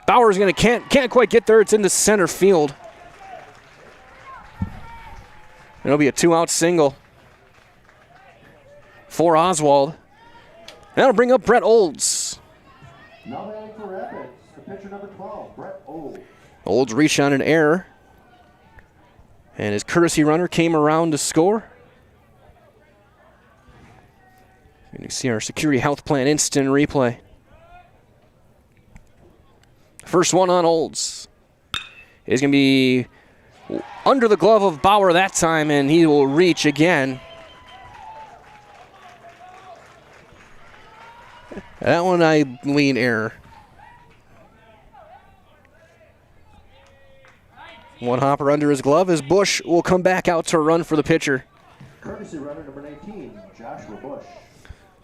Bauer's can't quite get there. It's into center field. It'll be a 2-out single for Oswald. That'll bring up Brett Olds. Now batting for Rapids, the pitcher number 12, Brett Olds. Olds reached on an error, and his courtesy runner came around to score. You can see our Security Health Plan instant replay. First one on Olds is going to be under the glove of Bauer that time, and he will reach again. That one I lean error. One hopper under his glove as Bush will come back out to run for the pitcher. Courtesy runner number 19, Joshua Bush.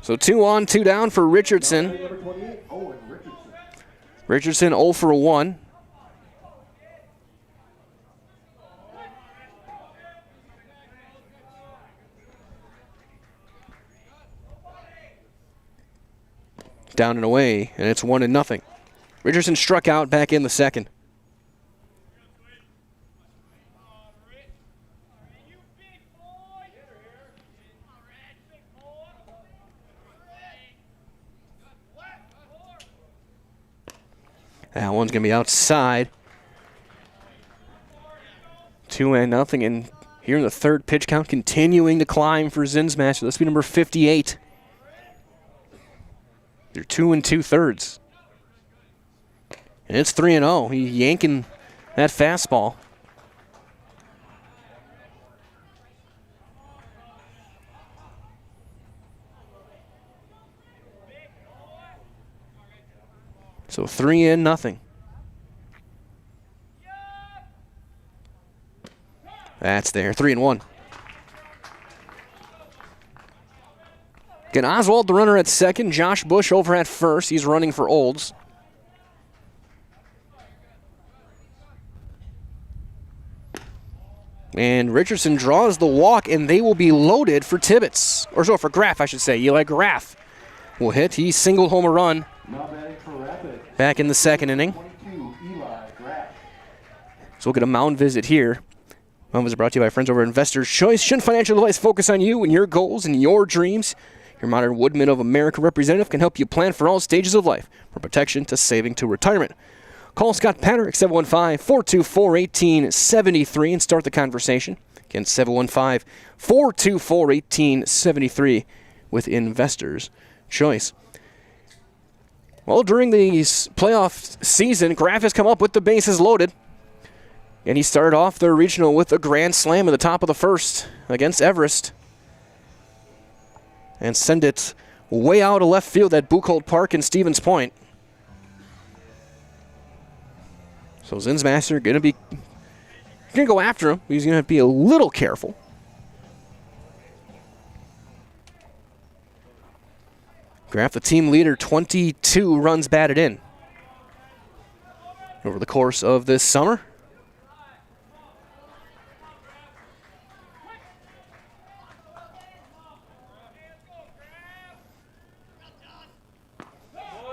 So 2 on, 2 down for Richardson. Number 28, Owen Richardson. Richardson 0 for 1. Down and away, and it's 1-0. Richardson struck out back in the second. That one's going to be outside. 2-0, and here in the third pitch count, continuing to climb for Zinsmaster. This will be number 58. They're 2 2/3. And it's 3-0. He's yanking that fastball. So 3-0. That's there, 3-1. Again, Oswald, the runner at second. Josh Bush over at first. He's running for Olds. And Richardson draws the walk, and they will be loaded for Tibbetts. Or so, for Graff, I should say. Eli Graff will hit. He singled home a run back in the second inning. So we'll get a mound visit here. Mound visit brought to you by friends over at Investors Choice. Shin Financial Advice focus on you and your goals and your dreams. Your modern Woodman of America representative can help you plan for all stages of life, from protection to saving to retirement. Call Scott Patrick, 715-424-1873, and start the conversation. Again, 715-424-1873 with Investors Choice. Well, during the playoff season, Graff has come up with the bases loaded. And he started off the regional with a grand slam at the top of the first against Everest. And send it way out of left field at Buchholz Park in Stevens Point. So Zinsmaster going to go after him. He's going to be a little careful. Graff, the team leader, 22 runs batted in over the course of this summer.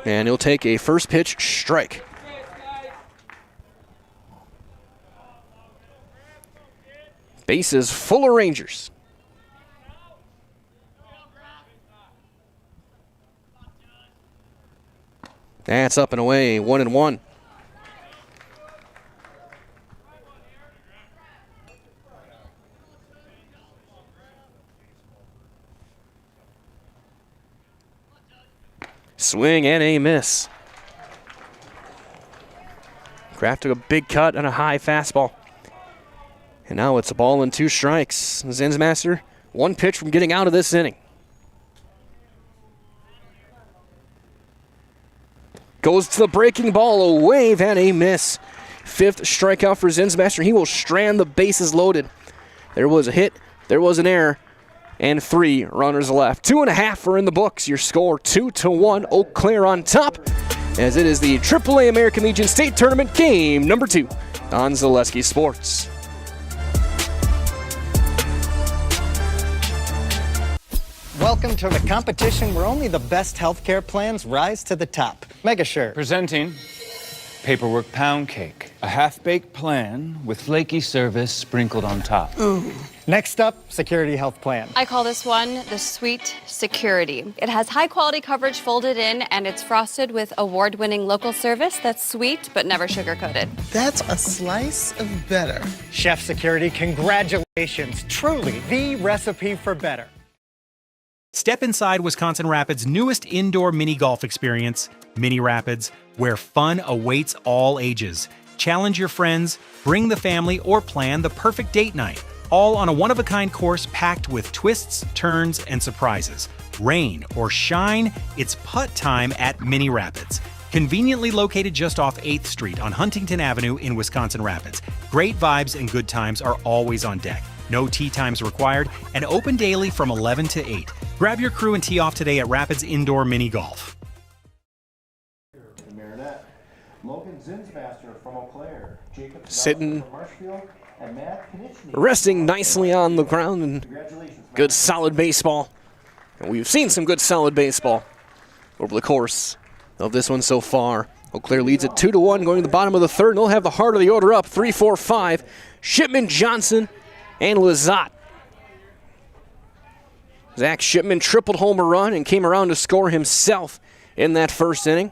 And he'll take a first pitch strike. Bases full of Rangers. That's up and away, 1-1. Swing and a miss. Graff took a big cut and a high fastball. And now it's a ball and 2 strikes. Zinsmaster, 1 pitch from getting out of this inning. Goes to the breaking ball, a wave and a miss. 5th strikeout for Zinsmaster. He will strand the bases loaded. There was a hit, there was an error, and 3 runners left. 2.5 are in the books. Your score 2-1. Eau Claire on top, as it is the AAA American Legion State Tournament game number 2 on Zaleski Sports. Welcome to the competition where only the best healthcare plans rise to the top. Megashare. Presenting Paperwork Pound Cake, a half-baked plan with flaky service sprinkled on top. Ooh. Next up, Security Health Plan. I call this one the Sweet Security. It has high-quality coverage folded in, and it's frosted with award-winning local service that's sweet but never sugar-coated. That's a slice of better. Chef Security, congratulations. Truly the recipe for better. Step inside Wisconsin Rapids' newest indoor mini golf experience, Mini Rapids, where fun awaits all ages. Challenge your friends, bring the family, or plan the perfect date night. All on a one-of-a-kind course packed with twists, turns, and surprises. Rain or shine, it's putt time at Mini Rapids. Conveniently located just off 8th Street on Huntington Avenue in Wisconsin Rapids. Great vibes and good times are always on deck. No tee times required, and open daily from 11 to 8. Grab your crew and tee off today at Rapids Indoor Mini Golf. Logan Zinsmaster from Eau Claire, Jacob Sitting, from Marshfield, and Matt Konechny. Resting nicely on the ground, and good solid baseball. And we've seen some good solid baseball over the course of this one so far. Eau Claire leads it 2-1 going to the bottom of the third, and they'll have the heart of the order up 3-4-5. Shipman, Johnson, and Lazat. Zach Shipman tripled home a run and came around to score himself in that first inning.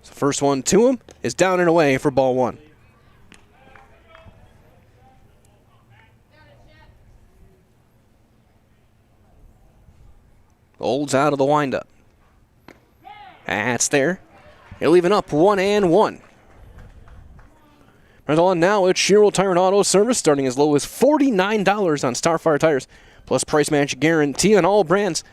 So first one to him is down and away for ball one. Olds out of the windup. That's there. They're leaving up 1-1. Right on now, it's Sherrill Tire and Auto Service, starting as low as $49 on Starfire tires, plus price match guarantee on all brands.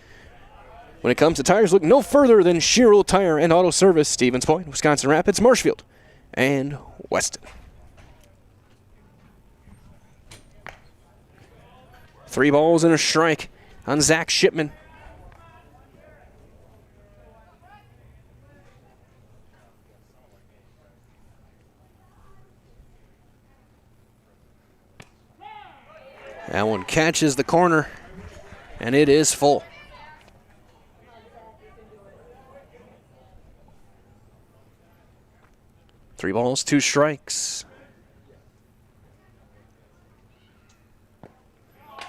When it comes to tires, look no further than Sherrill Tire and Auto Service, Stevens Point, Wisconsin Rapids, Marshfield, and Weston. 3 balls and a strike on Zach Shipman. That one catches the corner, and it is full. Three balls, 2 strikes.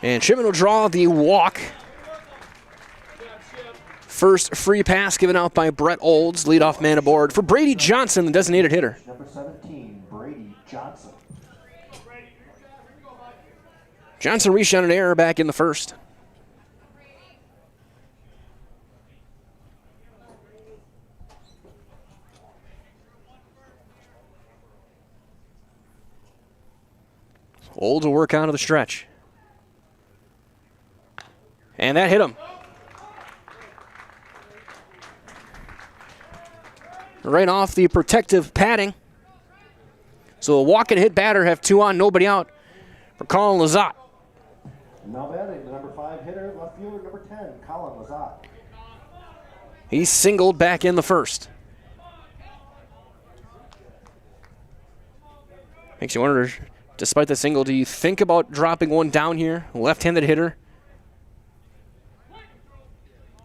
And Shipman will draw the walk. First free pass given out by Brett Olds, leadoff man aboard for Brady Johnson, the designated hitter. Number 17, Brady Johnson. Johnson reached on an error back in the first. Olds will work out of the stretch. And that hit him. Right off the protective padding. So a walk and hit batter have 2 on, nobody out for Colin Lazat. Now batting, the number 5 hitter, left fielder, number 10, Colin Lazat. He singled back in the first. Makes you wonder, despite the single, do you think about dropping one down here? Left-handed hitter.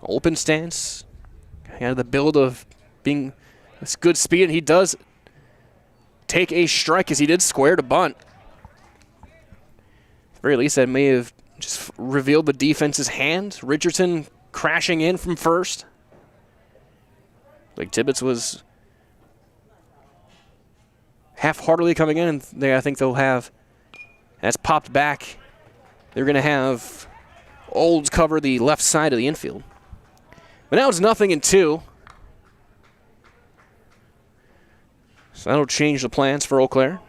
Open stance. Had the build of being this good speed, and he does take a strike as he did square to bunt. At the very least, that may have just revealed the defense's hand. Richardson crashing in from first. Like Tibbetts was half-heartedly coming in, and I think they'll have, that's popped back. They're going to have Olds cover the left side of the infield. But now it's 0-2. So that'll change the plans for Eau Claire.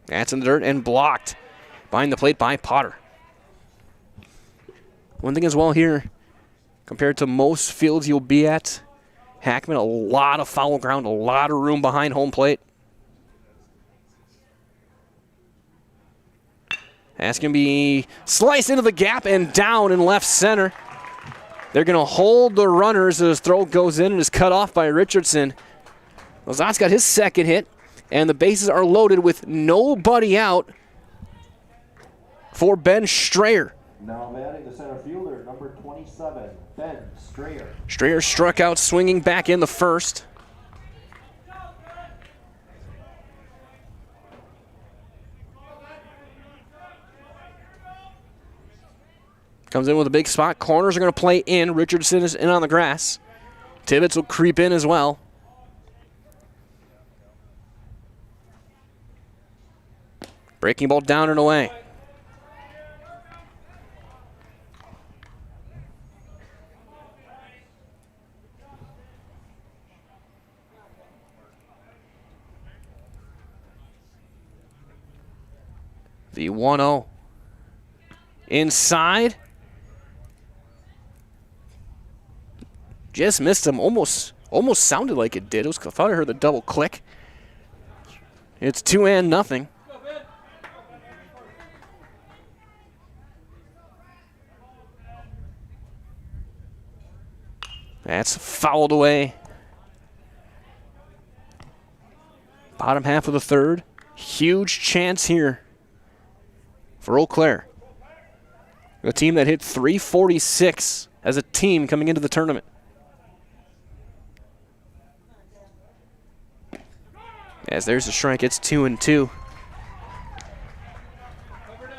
That's in the dirt and blocked behind the plate by Potter. One thing as well here, compared to most fields you'll be at, Hackman, a lot of foul ground, a lot of room behind home plate. That's going to be sliced into the gap and down in left center. They're going to hold the runners as throw goes in and is cut off by Richardson. Lazat's got his second hit, and the bases are loaded with nobody out for Ben Strayer. Now batting the center fielder, number 27, Ben Strayer. Strayer struck out swinging back in the first. Comes in with a big spot. Corners are going to play in. Richardson is in on the grass. Tibbetts will creep in as well. Breaking ball down and away. The 1-0. Inside. Just missed him. Almost sounded like it did. I thought I heard the double click. It's 2-0. That's fouled away Bottom half of the third. Huge chance here for Eau Claire. A team that hit .346 as a team coming into the tournament. As there's a strike, it's 2-2.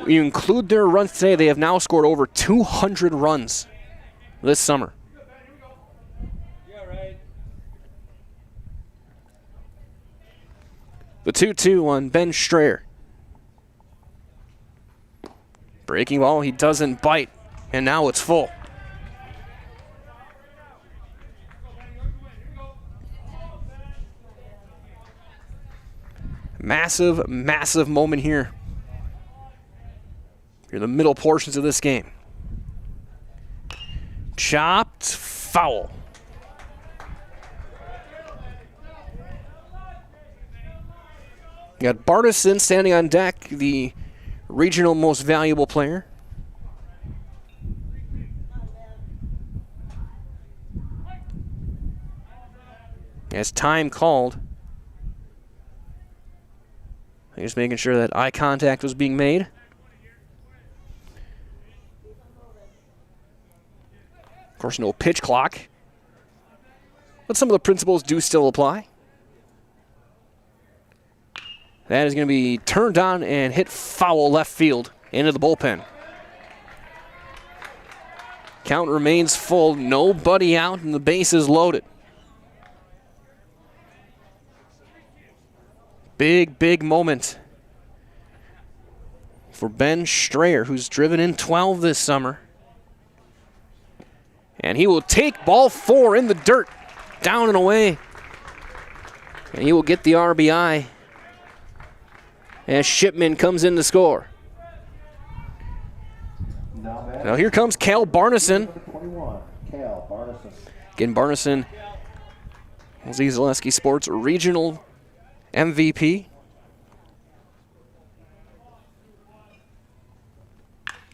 When you include their runs today, they have now scored over 200 runs this summer. The 2-2 on Ben Strayer. Breaking ball, he doesn't bite, and now it's full. Massive, massive moment here. You're in the middle portions of this game. Chopped, foul. You got Bartison standing on deck, the regional most valuable player. As time called. Just making sure that eye contact was being made. Of course, no pitch clock. But some of the principles do still apply. That is going to be turned on and hit foul left field into the bullpen. Count remains full, nobody out, and the base is loaded. Big, big moment for Ben Strayer, who's driven in 12 this summer. And he will take ball 4 in the dirt, down and away. And he will get the RBI as Shipman comes in to score. Now here comes Cal Barnison. Again, Barnison, Z Zaleski Sports Regional MVP.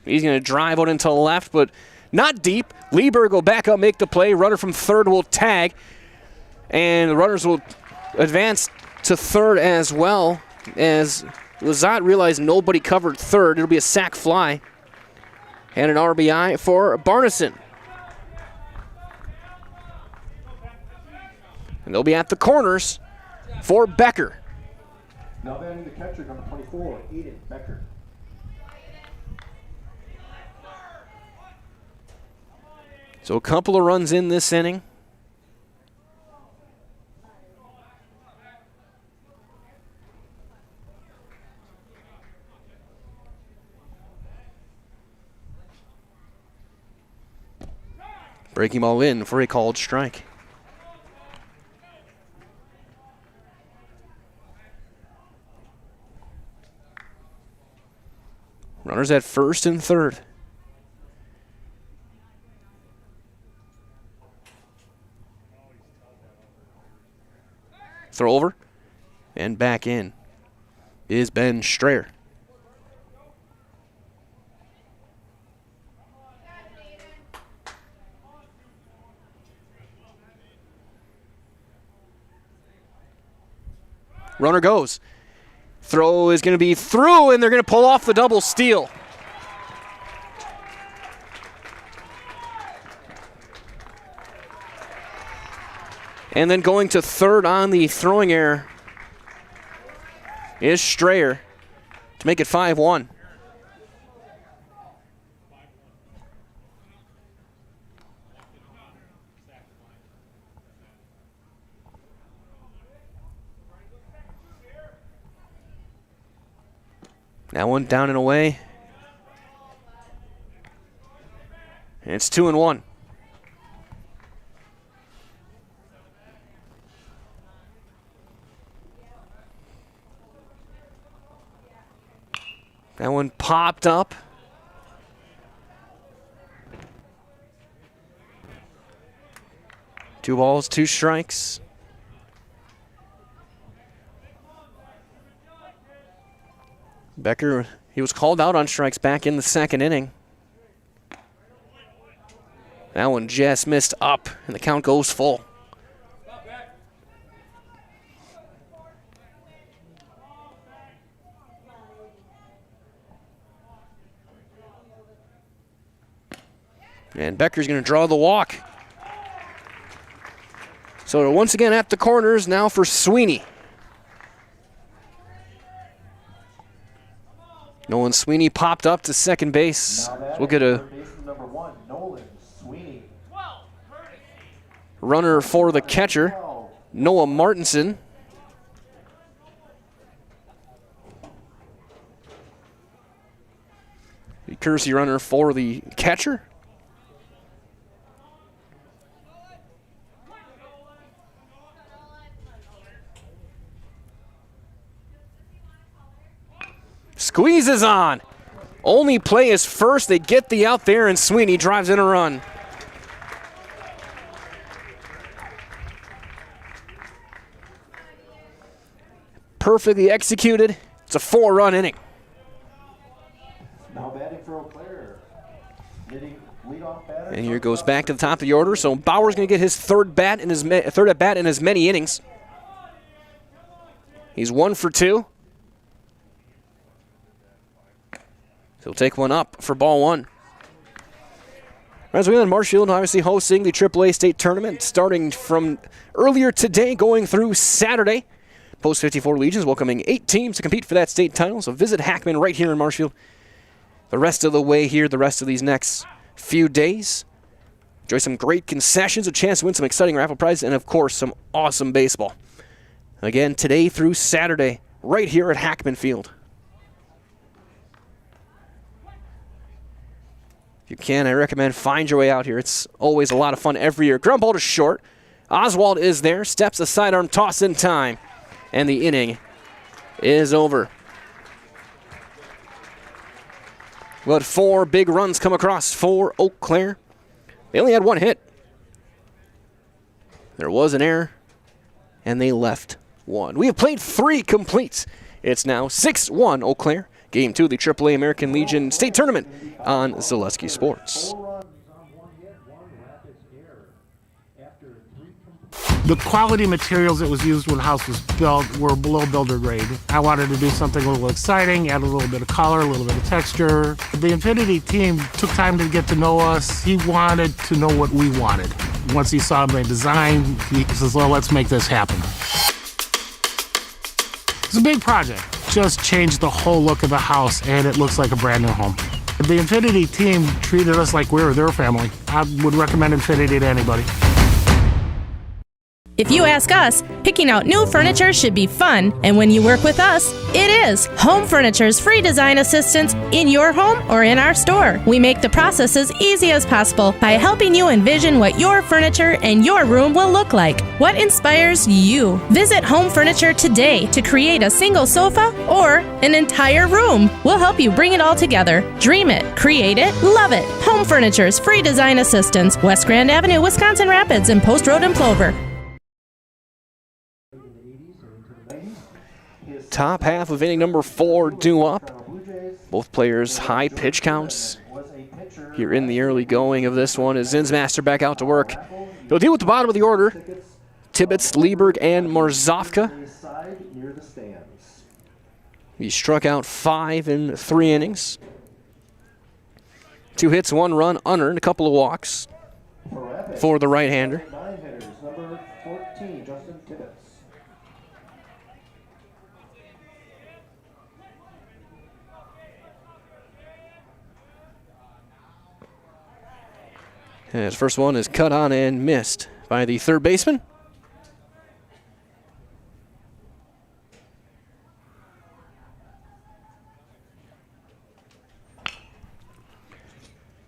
He's going to drive out into the left, but not deep. Lieberg will back up, make the play. Runner from third will tag, and the runners will advance to third as well, as Lazat realized nobody covered third. It'll be a sac fly and an RBI for Barnison. And they'll be at the corners for Becker. Now batting the catcher, number 24, Aiden Becker. So a couple of runs in this inning. Breaking ball in for a called strike. Runners at first and third. Throw over and back in is Ben Strayer. Runner goes. Throw is going to be through, and they're going to pull off the double steal. And then going to third on the throwing error is Strayer to make it 5-1. That one down and away. And it's 2-1. That one popped up. Two balls, two strikes. Becker, he was called out on strikes back in the second inning. That one just missed up, and the count goes full. And Becker's going to draw the walk. So once again at the corners now for Sweeney. Nolan Sweeney popped up to second base. So we'll get a runner for the catcher, Noah Martinson. The courtesy runner for the catcher. Squeezes on. Only play is first. They get the out there, and Sweeney drives in a run. Perfectly executed. It's a 4-run inning. Now batting for Eau Claire. Leadoff batter. And here goes back to the top of the order. So Bauer's going to get his third at bat in as many innings. He's 1 for 2. So he'll take one up for ball one. As we in Marshfield, obviously hosting the AAA state tournament starting from earlier today, going through Saturday. Post 54 Legions welcoming 8 teams to compete for that state title. So visit Hackman right here in Marshfield the rest of the way here, the rest of these next few days. Enjoy some great concessions, a chance to win some exciting raffle prizes, and of course some awesome baseball. Again, today through Saturday, right here at Hackman Field. If you can, I recommend find your way out here. It's always a lot of fun every year. Ground ball to short. Oswald is there, steps a sidearm toss in time, and the inning is over. We had 4 big runs come across for Eau Claire. They only had 1 hit. There was an error, and they left 1. We have played 3 completes. It's now 6-1 Eau Claire. Game 2 of the AAA American Legion State Tournament on Zaleski Sports. The quality materials that was used when the house was built were below builder grade. I wanted to do something a little exciting, add a little bit of color, a little bit of texture. The Infinity team took time to get to know us. He wanted to know what we wanted. Once he saw my design, he says, well, let's make this happen. It's a big project. Just changed the whole look of the house, and it looks like a brand new home. The Infinity team treated us like we were their family. I would recommend Infinity to anybody. If you ask us, picking out new furniture should be fun, and when you work with us, it is. Home Furniture's free design assistance in your home or in our store. We make the process as easy as possible by helping you envision what your furniture and your room will look like. What inspires you? Visit Home Furniture today to create a single sofa or an entire room. We'll help you bring it all together. Dream it, create it, love it. Home Furniture's free design assistance, West Grand Avenue, Wisconsin Rapids, and Post Road in Plover. Top half of inning number 4 due up. Both players high pitch counts. Here in the early going of this one is Zinsmaster back out to work. He'll deal with the bottom of the order. Tibbetts, Lieberg, and Marzovka. He struck out 5 in 3 innings. 2 hits, 1 run, unearned, a couple of walks for the right-hander. Number 14, Justin Tibbetts. His first one is cut on and missed by the third baseman.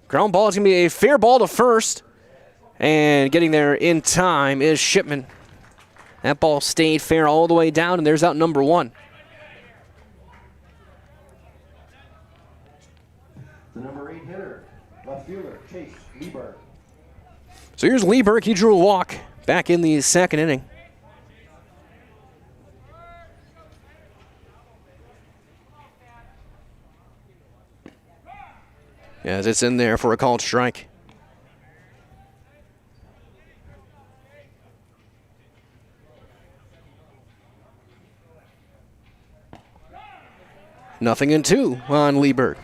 Ground ball is going to be a fair ball to first. And getting there in time is Shipman. That ball stayed fair all the way down, and there's out number 1. The number 8 hitter, left fielder, Chase Lieberg. So here's Lieberg. He drew a walk back in the second inning. As it's in there for a called strike. Nothing in 2 on Lieberg.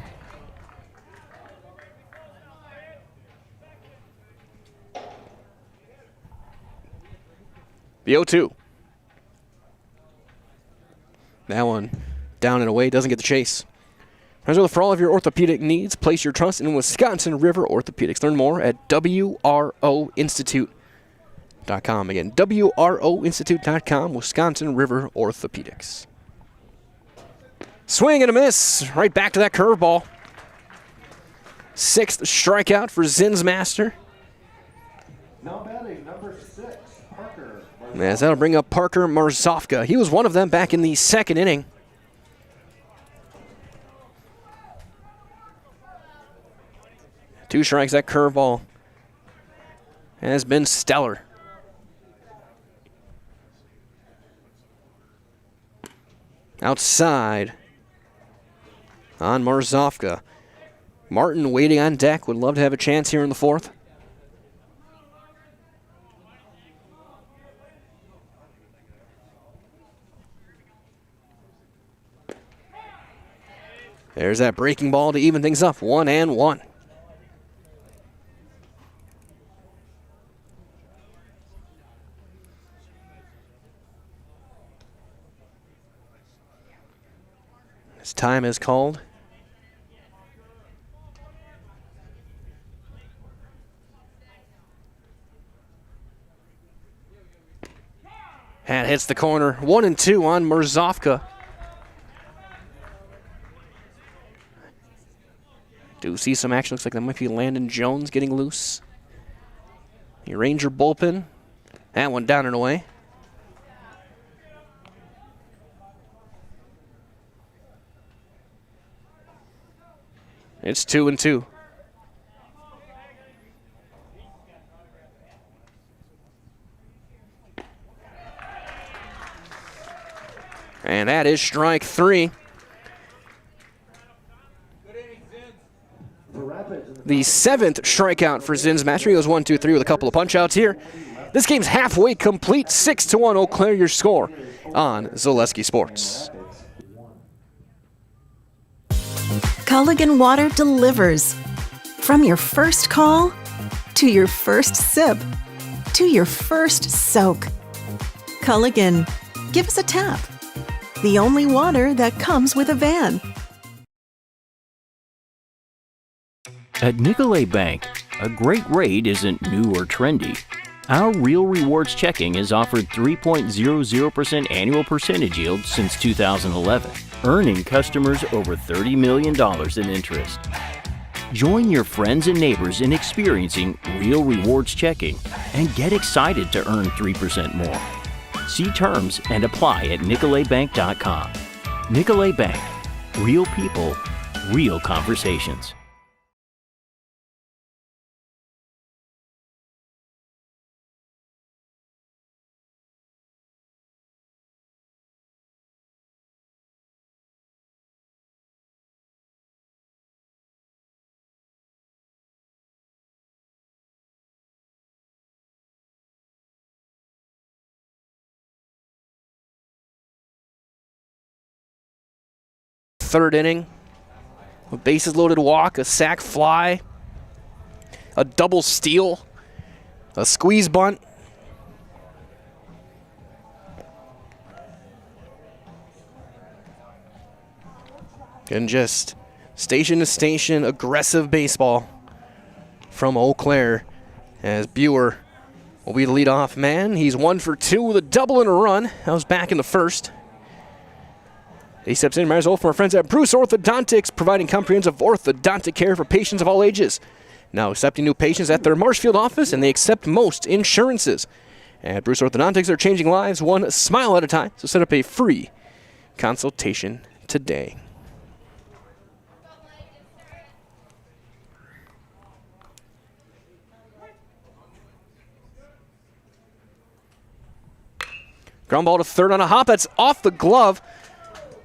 The 0-2. That one down and away, doesn't get the chase. For all of your orthopedic needs, place your trust in Wisconsin River Orthopedics. Learn more at WROinstitute.com. Again, WROinstitute.com, Wisconsin River Orthopedics. Swing and a miss. Right back to that curveball. 6th strikeout for Zinsmaster. Now batting number 6, Parker. As that'll bring up Parker Marzofka. He was one of them back in the 2nd inning. Two strikes, that curveball has been stellar. Outside on Marzofka. Martin waiting on deck, would love to have a chance here in the 4th. There's that breaking ball to even things up, 1-1. As time is called. And hits the corner. 1-2 on Marzofka. Do see some action. Looks like that might be Landon Jones getting loose. The Ranger bullpen. That one down and away. It's 2-2. And that is strike 3. The 7th strikeout for Zinsmaster. He goes 1-2-3 with a couple of punch-outs here. This game's halfway complete. 6-1 Eau Claire, your score on Zaleski Sports. Culligan Water delivers. From your first call, to your first sip, to your first soak. Culligan, give us a tap. The only water that comes with a van. At Nicolet Bank, a great rate isn't new or trendy. Our Real Rewards checking has offered 3.00% annual percentage yield since 2011, earning customers over $30 million in interest. Join your friends and neighbors in experiencing Real Rewards checking and get excited to earn 3% more. See terms and apply at NicoletBank.com. Nicolet Bank. Real people, real conversations. Third inning, a bases loaded walk, a sac fly, a double steal, a squeeze bunt. And just station to station, aggressive baseball from Eau Claire as Buer will be the leadoff man. He's 1 for 2 with a double and a run. That was back in the 1st. He steps in, from our friends at Bruce Orthodontics, providing comprehensive orthodontic care for patients of all ages. Now accepting new patients at their Marshfield office, and they accept most insurances. At Bruce Orthodontics, they're changing lives one smile at a time, so set up a free consultation today. Ground ball to third on a hop, that's off the glove.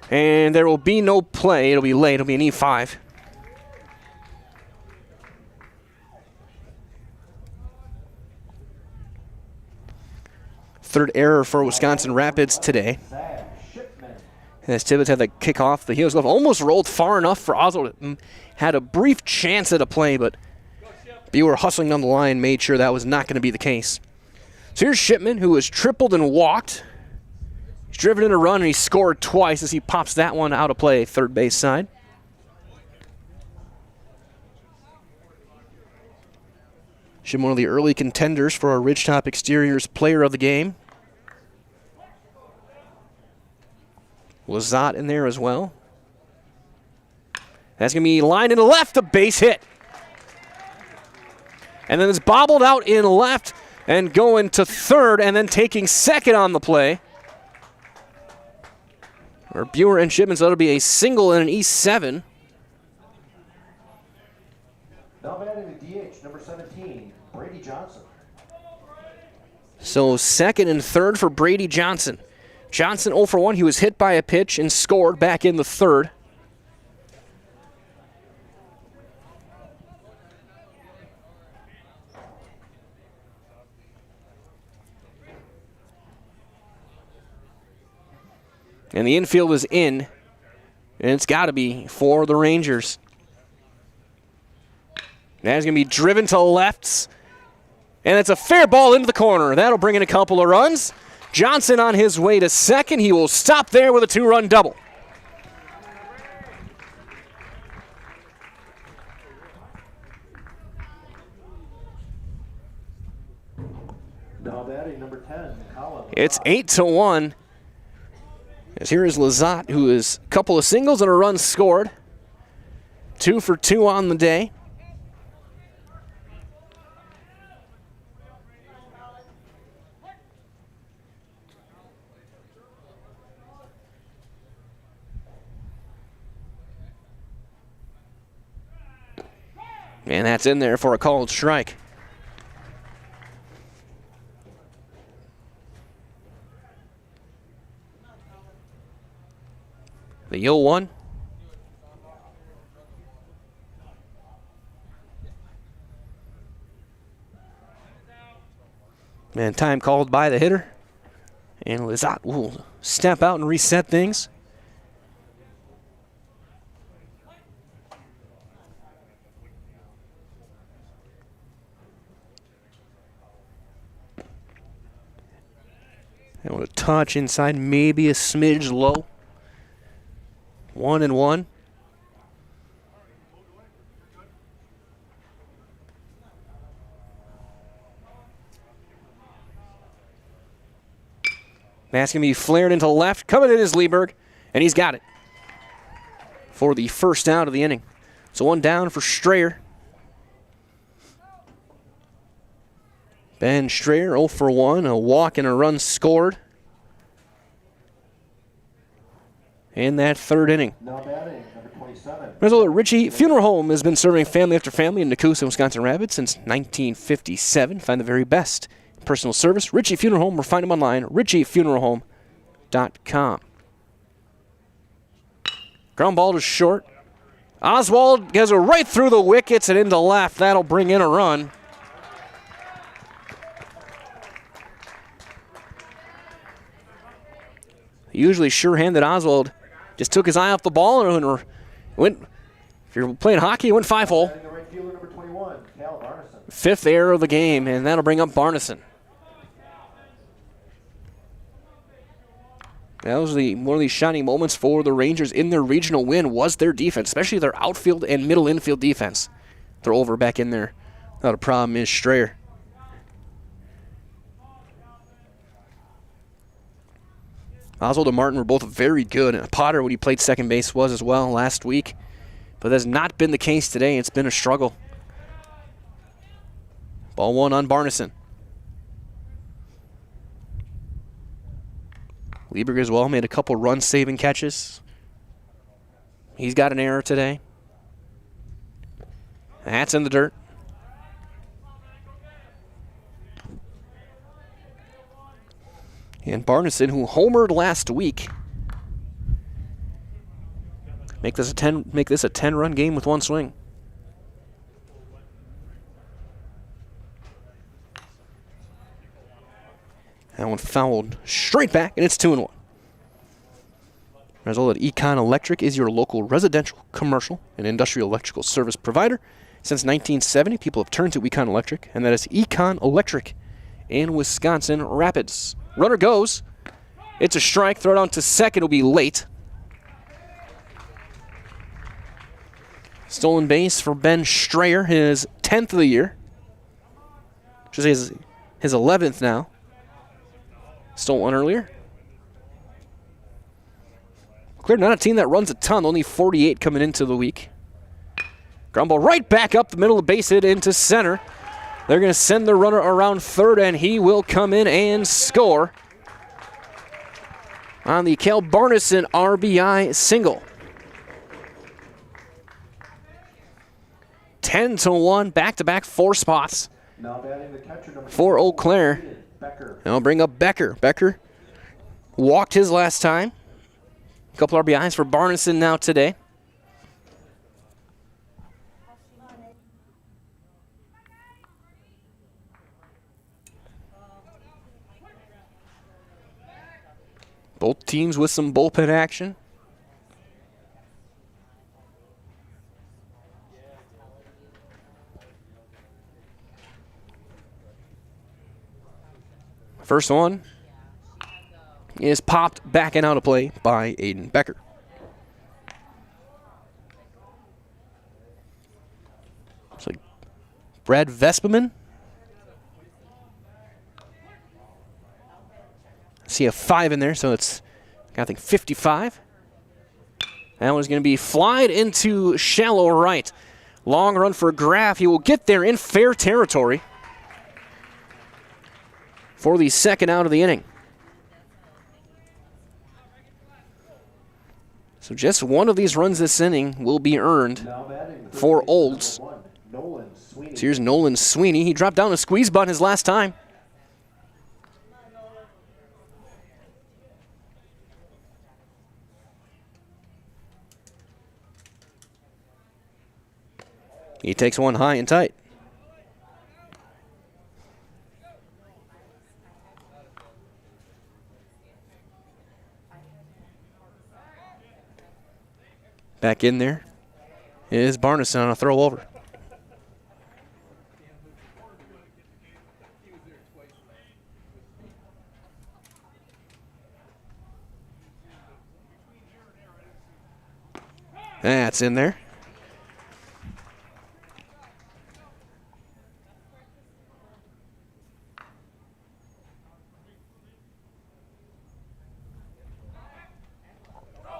And there will be no play. It'll be late. It'll be an E5. Third error for Wisconsin Rapids today. As Tibbetts had the kickoff, the heels glove almost rolled far enough for Oswald. Had a brief chance at a play, but Buer hustling down the line made sure that was not going to be the case. So here's Shipman, who has tripled and walked. He's driven in a run, and he scored twice as he pops that one out of play, third base side. Shipman, one of the early contenders for our Ridgetop Exteriors Player of the Game. Lazat in there as well. That's going to be lined into left, a base hit. And then it's bobbled out in left and going to third and then taking second on the play. Or Buer and Shipman, so that'll be a single and an E7. Now batting the DH, number 17, Brady Johnson. So second and third for Brady Johnson. Johnson 0 for 1. He was hit by a pitch and scored back in the third. And the infield is in, and it's got to be for the Rangers. That's going to be driven to lefts, and it's a fair ball into the corner. That'll bring in a couple of runs. Johnson on his way to second. He will stop there with a 2-run double. Now batting number 10, Colin. It's 8-1. As here is Lazat, who is a couple of singles and a run scored. 2 for 2 on the day. And that's in there for a called strike. The 0-1. And time called by the hitter. And Lazat will step out and reset things. And with a touch inside, maybe a smidge low. 1-1. That's going to be flared into left. Coming in is Lieberg, and he's got it for the first out of the inning. So one down for Strayer. Ben Strayer 0 for 1, a walk and a run scored in that third inning. Now batting number 27. Result, Ritchie Funeral Home has been serving family after family in Nakusa, Wisconsin Rapids since 1957. Find the very best in personal service. Ritchie Funeral Home, or find them online, ritchiefuneralhome.com. Ground ball to short. Oswald goes right through the wickets and into left. That'll bring in a run. Usually sure-handed Oswald just took his eye off the ball and went, if you're playing hockey, he went 5-hole. Fifth error of the game, and that'll bring up Barneson. That was one of these shining moments for the Rangers in their regional win was their defense, especially their outfield and middle infield defense. They're over back in there. Not a problem is Strayer. Oswald and Martin were both very good. And Potter, when he played second base, was as well last week. But that's not been the case today. It's been a struggle. Ball one on Barneson. Lieberg as well made a couple run-saving catches. He's got an error today. That's in the dirt. And Barneson, who homered last week, make this a 10-run game with one swing. That one fouled straight back, and it's 2-1. Result that Econ Electric is your local residential, commercial, and industrial electrical service provider. Since 1970, people have turned to Econ Electric, and that is Econ Electric in Wisconsin Rapids. Runner goes. It's a strike. Throw it on to second will be late. Stolen base for Ben Strayer, his 10th of the year. Should say his 11th now. Stole one earlier. Clear, not a team that runs a ton, only 48 coming into the week. Ground ball right back up the middle of the base hit into center. They're going to send the runner around third, and he will come in and score on the Cal Barneson RBI single. 10-1, back-to-back 4 spots for Eau Claire. Now bring up Becker. Becker walked his last time. A couple RBIs for Barneson now today. Both teams with some bullpen action. First one is popped back and out of play by Aiden Becker. Looks like Brad Vesperman. See a 5 in there, so it's, I think, 55. That one's going to be flied into shallow right. Long run for Graff. He will get there in fair territory for the second out of the inning. So just one of these runs this inning will be earned for Olds. So here's Nolan Sweeney. He dropped down a squeeze button his last time. He takes one high and tight. Back in there is Barneson on a throw over. That's in there.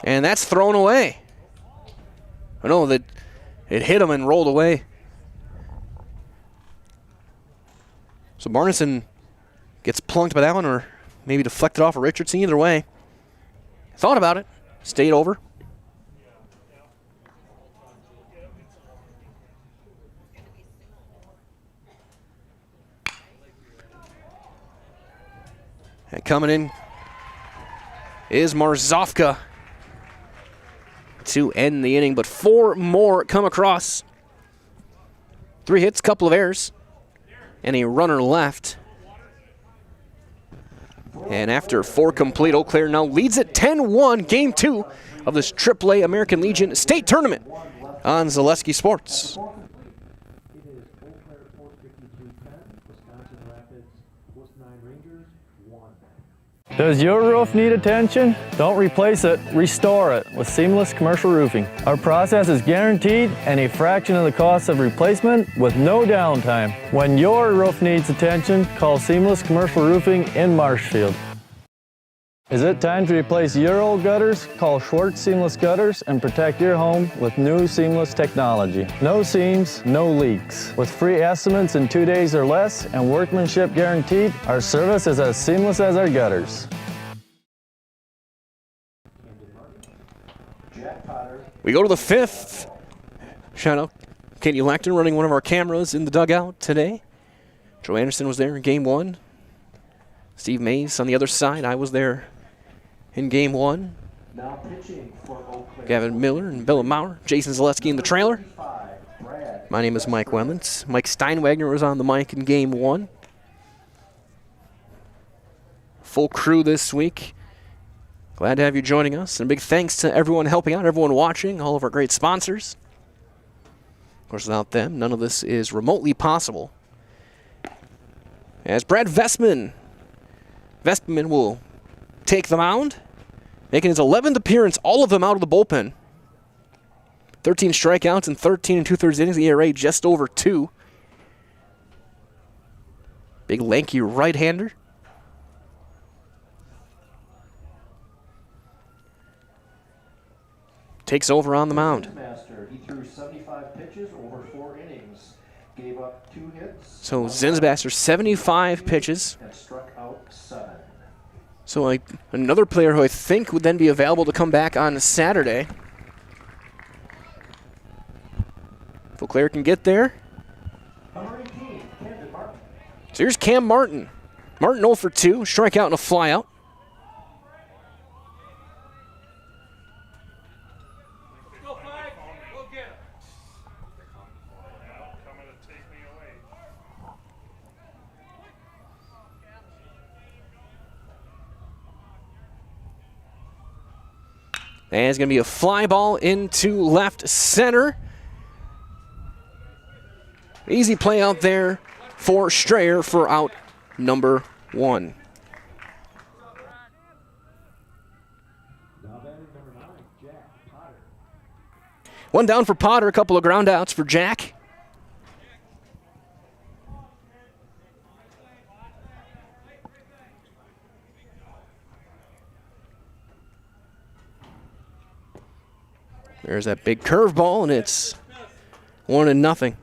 And that's thrown away. I know that it hit him and rolled away. So Barneson gets plunked by that one, or maybe deflected off of Richardson. Either way, thought about it, stayed over. And coming in is Marzovka to end the inning, but 4 more come across. 3 hits, couple of errors, and a runner left. And after 4 complete, Eau Claire now leads it 10-1, Game 2 of this AAA American Legion State Tournament on Zaleski Sports. Does your roof need attention? Don't replace it, restore it with Seamless Commercial Roofing. Our process is guaranteed and a fraction of the cost of replacement with no downtime. When your roof needs attention, call Seamless Commercial Roofing in Marshfield. Is it time to replace your old gutters? Call Schwartz Seamless Gutters and protect your home with new seamless technology. No seams, no leaks. With free estimates in 2 days or less and workmanship guaranteed, our service is as seamless as our gutters. We go to the 5th. Shout out Katie Lackton running one of our cameras in the dugout today. Joe Anderson was there in Game 1. Steve Mays on the other side. I was there in Game 1. Gavin Miller and Bill Maurer. Jason Zaleski in the trailer. My name is Mike Wellens. Mike Steinwagner was on the mic in Game 1. Full crew this week. Glad to have you joining us. And big thanks to everyone helping out, everyone watching, all of our great sponsors. Of course, without them, none of this is remotely possible. as Brad Vestman will take the mound, making his 11th appearance, all of them out of the bullpen. 13 strikeouts and 13 2/3 innings, ERA just over 2. Big lanky right-hander. Takes over on the mound. He threw 75 pitches over 4 innings, gave up 2 hits. So Zinsmaster, 75 pitches. And struck out 7. So another player who I think would then be available to come back on Saturday. If Eau Claire can get there. Number 18, Camden Martin. So here's Cam Martin. Martin 0 for 2, strikeout and a flyout. And it's going to be a fly ball into left center. Easy play out there for Strayer for out number 1. One down for Potter, a couple of ground outs for Jack. There's that big curveball, and it's 1-0.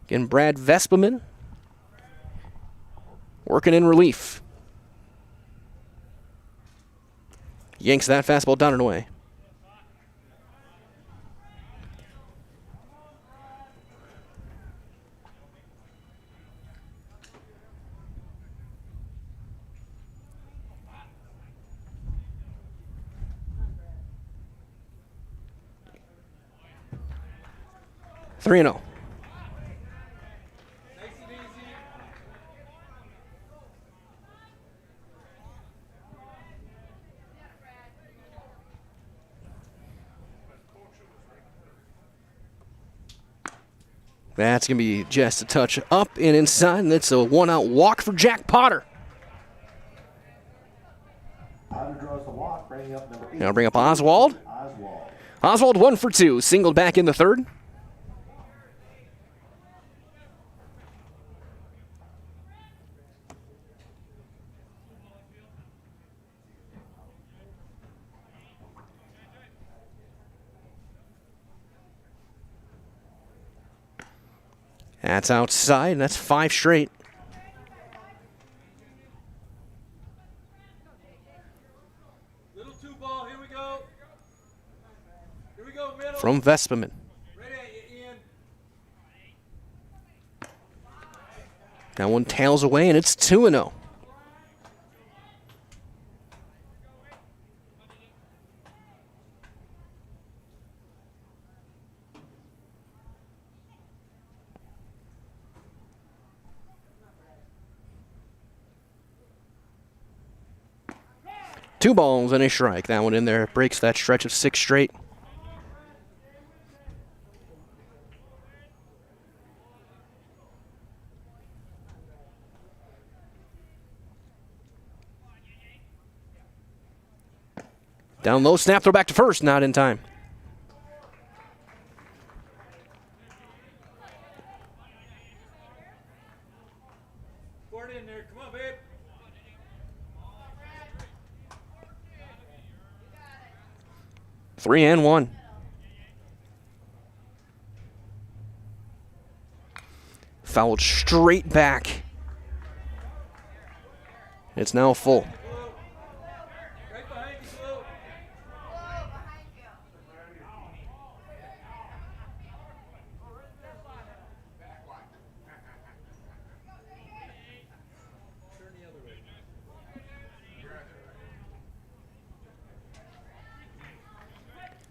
Again, Brad Vesperman working in relief. Yanks that fastball down and away. Three and 0. That's going to be just a touch up and inside, and it's a 1-out walk for Jack Potter. Potter draws the walk, bringing up number 8. Now bring up Oswald. Oswald 1 for 2, singled back in the third. That's outside, and that's 5 straight. Little 2 ball, here we go. Here we go, middle. From Vesperman. Right at you, Ian. That one tails away, and it's 2-0. Two balls and a strike. That one in there breaks that stretch of 6 straight. Down low, snap, throw back to first, not in time. Ford in there, come on, babe. 3-1. Fouled straight back. It's now full.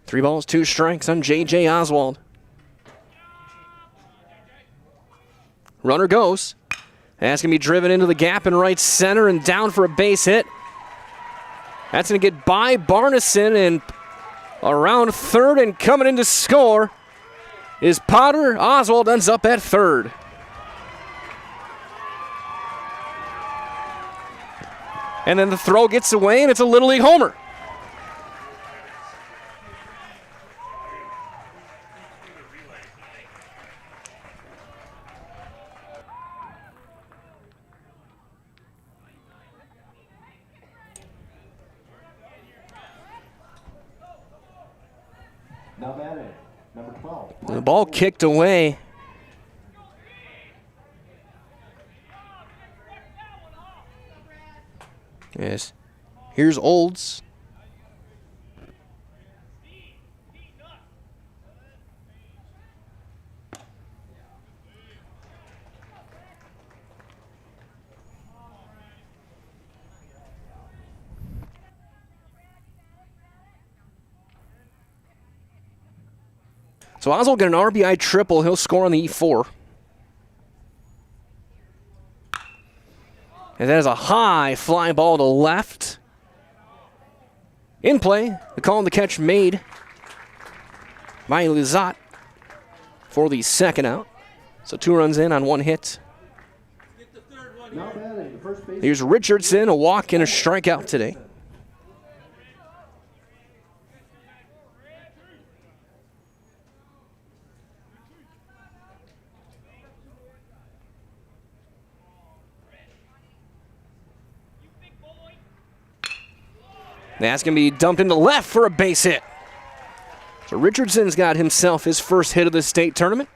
Three balls, 2 strikes on J.J. Oswald. Runner goes. That's going to be driven into the gap in right center and down for a base hit. That's going to get by Barneson and around third, and coming in to score is Potter. Oswald ends up at third. And then the throw gets away, and it's a Little League homer. Now batting, number 12. The ball kicked away. Yes. Here's Olds. So Oswald get an RBI triple. He'll score on the E4. And that is a high fly ball to left. In play, the call on the catch made by Lizotte for the second out. So 2 runs in on 1 hit. Now batting, first base. Here's Richardson, a walk and a strikeout today. That's going to be dumped into left for a base hit. So Richardson's got himself his first hit of the state tournament.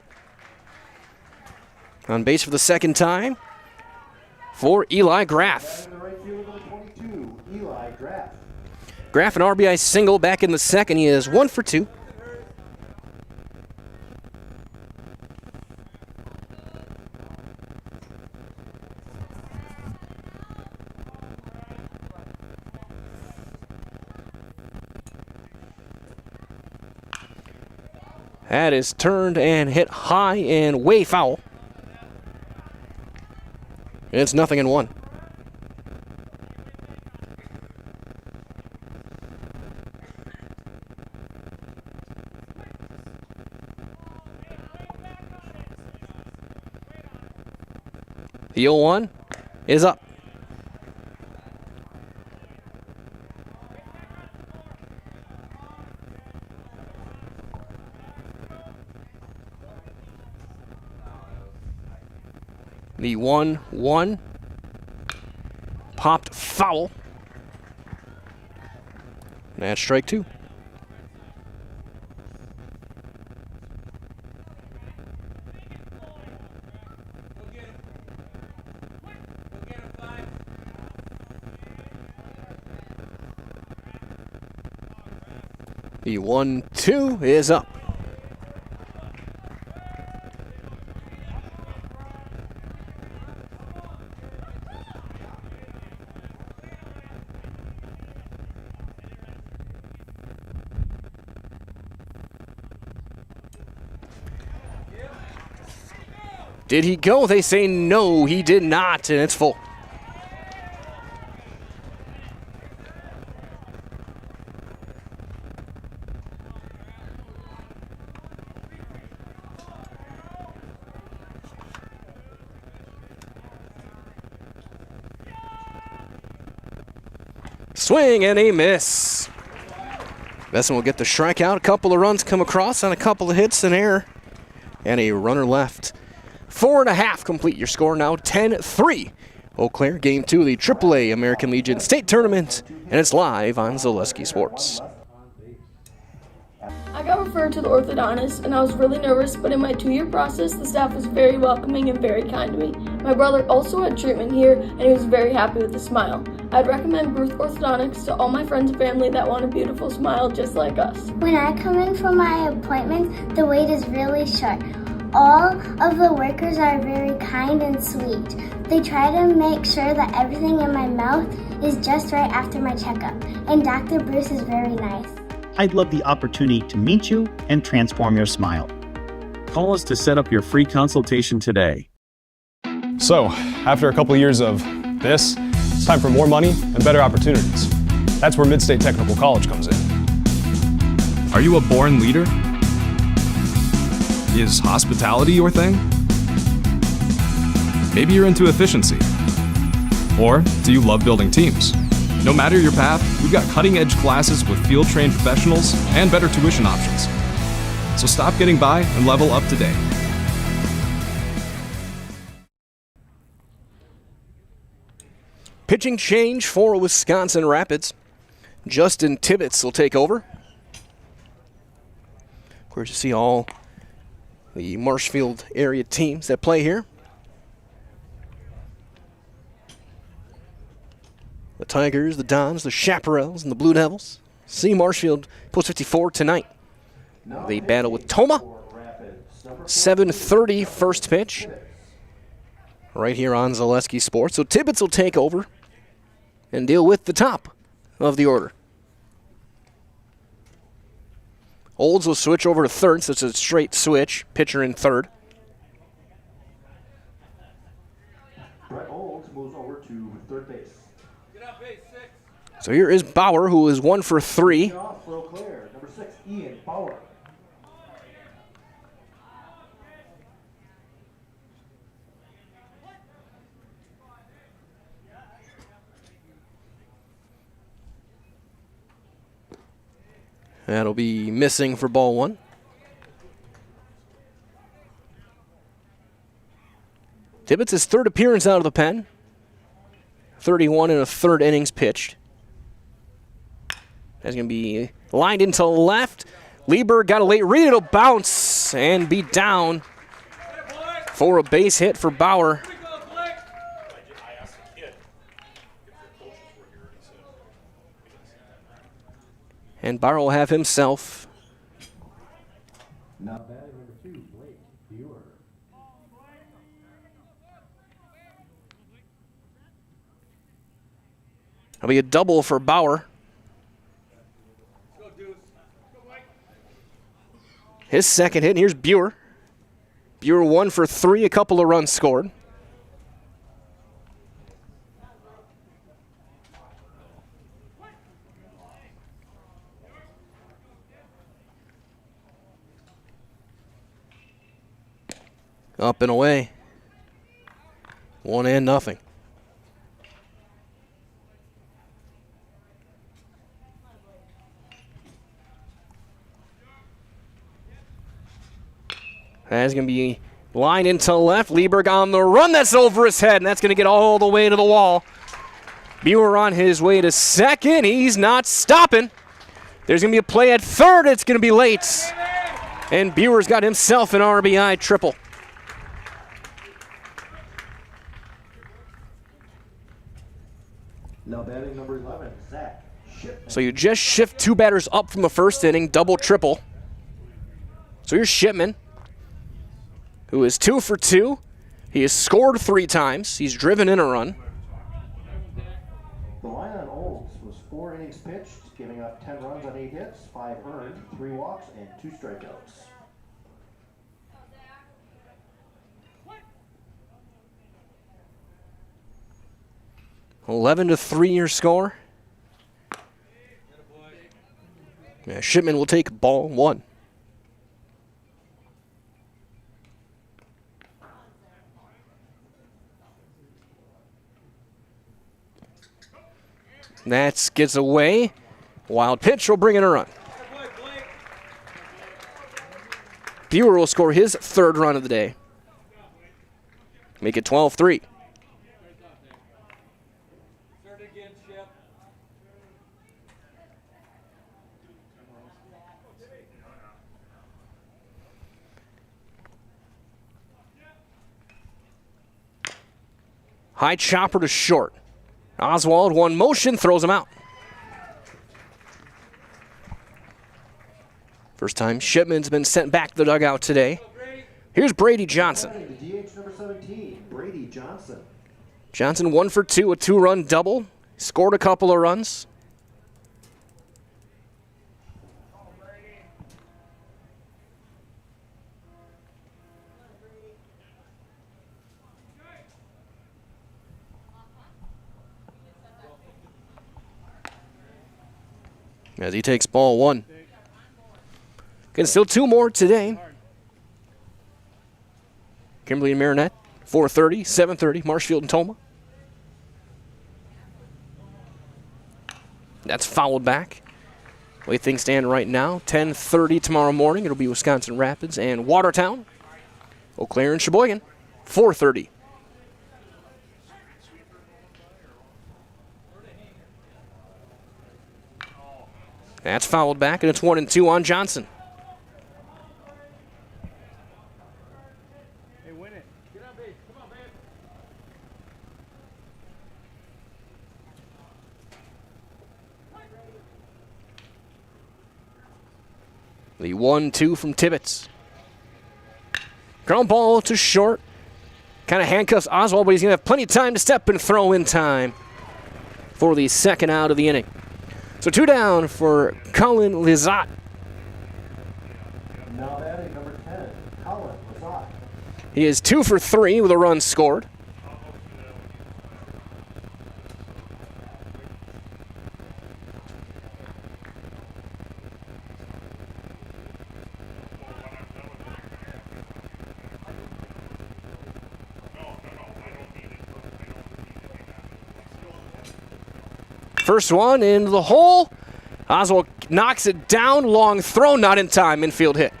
On base for the second time for Eli Graff. Graff an RBI single back in the second. He is 1 for 2. That is turned and hit high and way foul. It's 0-1. The 0-1 is up. The 1-1 popped foul. That's strike 2. The 1-2 is up. Did he go? They say no, he did not, and it's full. Swing and a miss. Besson will get the strikeout. A couple of runs come across on a couple of hits and error. And a runner left. 4.5 complete your score now, 10-3. Eau Claire, Game 2 of the AAA American Legion State Tournament, and it's live on Zaleski Sports. I got referred to the orthodontist, and I was really nervous, but in my 2-year process, the staff was very welcoming and very kind to me. My brother also had treatment here, and he was very happy with the smile. I'd recommend Ruth Orthodontics to all my friends and family that want a beautiful smile just like us. When I come in for my appointment, the wait is really short. All of the workers are very kind and sweet. They try to make sure that everything in my mouth is just right after my checkup, and Dr. Bruce is very nice. I'd love the opportunity to meet you and transform your smile. Call us to set up your free consultation today. So, after a couple years of this, it's time for more money and better opportunities. That's where Mid-State Technical College comes in. Are you a born leader? Is hospitality your thing? Maybe you're into efficiency. Or do you love building teams? No matter your path, we've got cutting-edge classes with field-trained professionals and better tuition options. So stop getting by and level up today. Pitching change for Wisconsin Rapids. Justin Tibbetts will take over. Of course, you see all the Marshfield area teams that play here. The Tigers, the Dons, the Chaparrals, and the Blue Devils. See Marshfield post 54 tonight. They battle with Toma. 7:30 first pitch. Right here on Zaleski Sports. So Tibbetts will take over and deal with the top of the order. Olds will switch over to third, so it's a straight switch. Pitcher in third. Brett Olds moves over to third base. So here is Bauer, who is 1 for 3. Off for Eau Claire, number 6, Ian Bauer. That'll be missing for ball 1. Tibbetts' his third appearance out of the pen. 31 in a third innings pitched. That's going to be lined into left. Lieber got a late read. It'll bounce and be down for a base hit for Bauer. And Bauer will have himself Now batting number 2, Blake Buer. That'll be a double for Bauer. His second hit, and here's Buer. Buer 1 for 3, a couple of runs scored. Up and away. 1-0. That's going to be lined into left. Lieberg on the run. That's over his head, and that's going to get all the way to the wall. Buer on his way to second. He's not stopping. There's going to be a play at third. It's going to be late. And Buer's got himself an RBI triple. Now batting number 11, Zach Shipman. So you just shift 2 batters up from the first inning, double, triple. So here's Shipman, who is 2 for 2. He has scored 3 times. He's driven in a run. The line on Olds was 4 innings pitched, giving up 10 runs on 8 hits, 5 earned, 3 walks, and 2 strikeouts. (11-3) your score. Yeah, Shipman will take ball 1. That gets away. Wild pitch will bring in a run. Buer will score his 3rd run of the day. Make it 12-3. High chopper to short. Oswald, one motion, throws him out. First time Shipman's been sent back to the dugout today. Here's Brady Johnson. The DH number 17, Brady Johnson. Johnson 1 for 2, a 2-run double. Scored a couple of runs. As he takes ball 1. Again, still 2 more today. Kimberly and Marinette, 4:30, 7:30, Marshfield and Toma. That's fouled back. The way things stand right now, 10:30 tomorrow morning. It'll be Wisconsin Rapids and Watertown. Eau Claire and Sheboygan, 4:30. That's fouled back, and it's 1-2 on Johnson. Hey, win it. Get on base. Come on, man. The 1-2 from Tibbetts. Ground ball to short. Kind of handcuffs Oswald, but he's going to have plenty of time to step and throw in time for the second out of the inning. So 2 down for Colin Lizotte. Now batting number 10, Colin Lizotte. He is 2 for 3 with a run scored. First one into the hole. Oswald knocks it down. Long throw, not in time. Infield hit.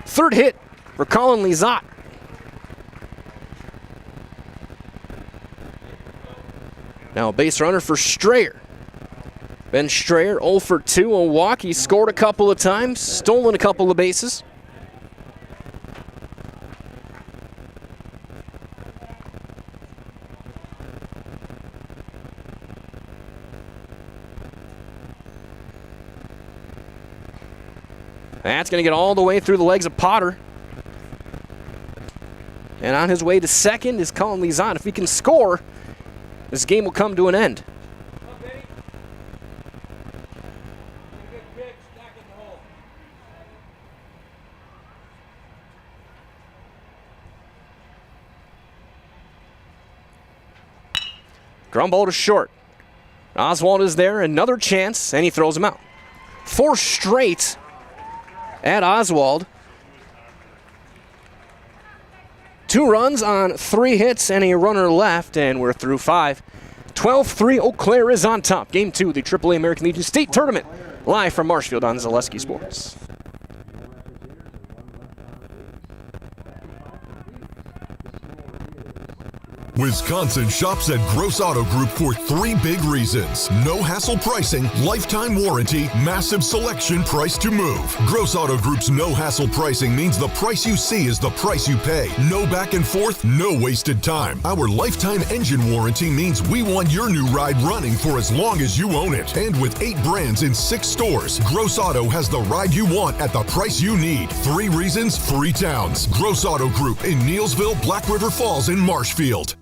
Third hit for Colin Lizotte. Now a base runner for Strayer. Ben Strayer, 0 for 2, a walk. He scored a couple of times, stolen a couple of bases. That's going to get all the way through the legs of Potter. And on his way to second is Colin Lizotte. If he can score, this game will come to an end. Ground ball to short. Oswald is there, another chance, and he throws him out. 4 straight at Oswald. 2 runs on 3 hits and a runner left, and we're through 5. 12-3, Eau Claire is on top. Game 2 of the AAA American Legion State Tournament, live from Marshfield on Zaleski Sports. Wisconsin shops at Gross Auto Group for 3 big reasons. No hassle pricing, lifetime warranty, massive selection, price to move. Gross Auto Group's no hassle pricing means the price you see is the price you pay. No back and forth, no wasted time. Our lifetime engine warranty means we want your new ride running for as long as you own it. And with 8 brands in 6 stores, Gross Auto has the ride you want at the price you need. 3 reasons, 3 towns. Gross Auto Group in Neelsville, Black River Falls, and Marshfield.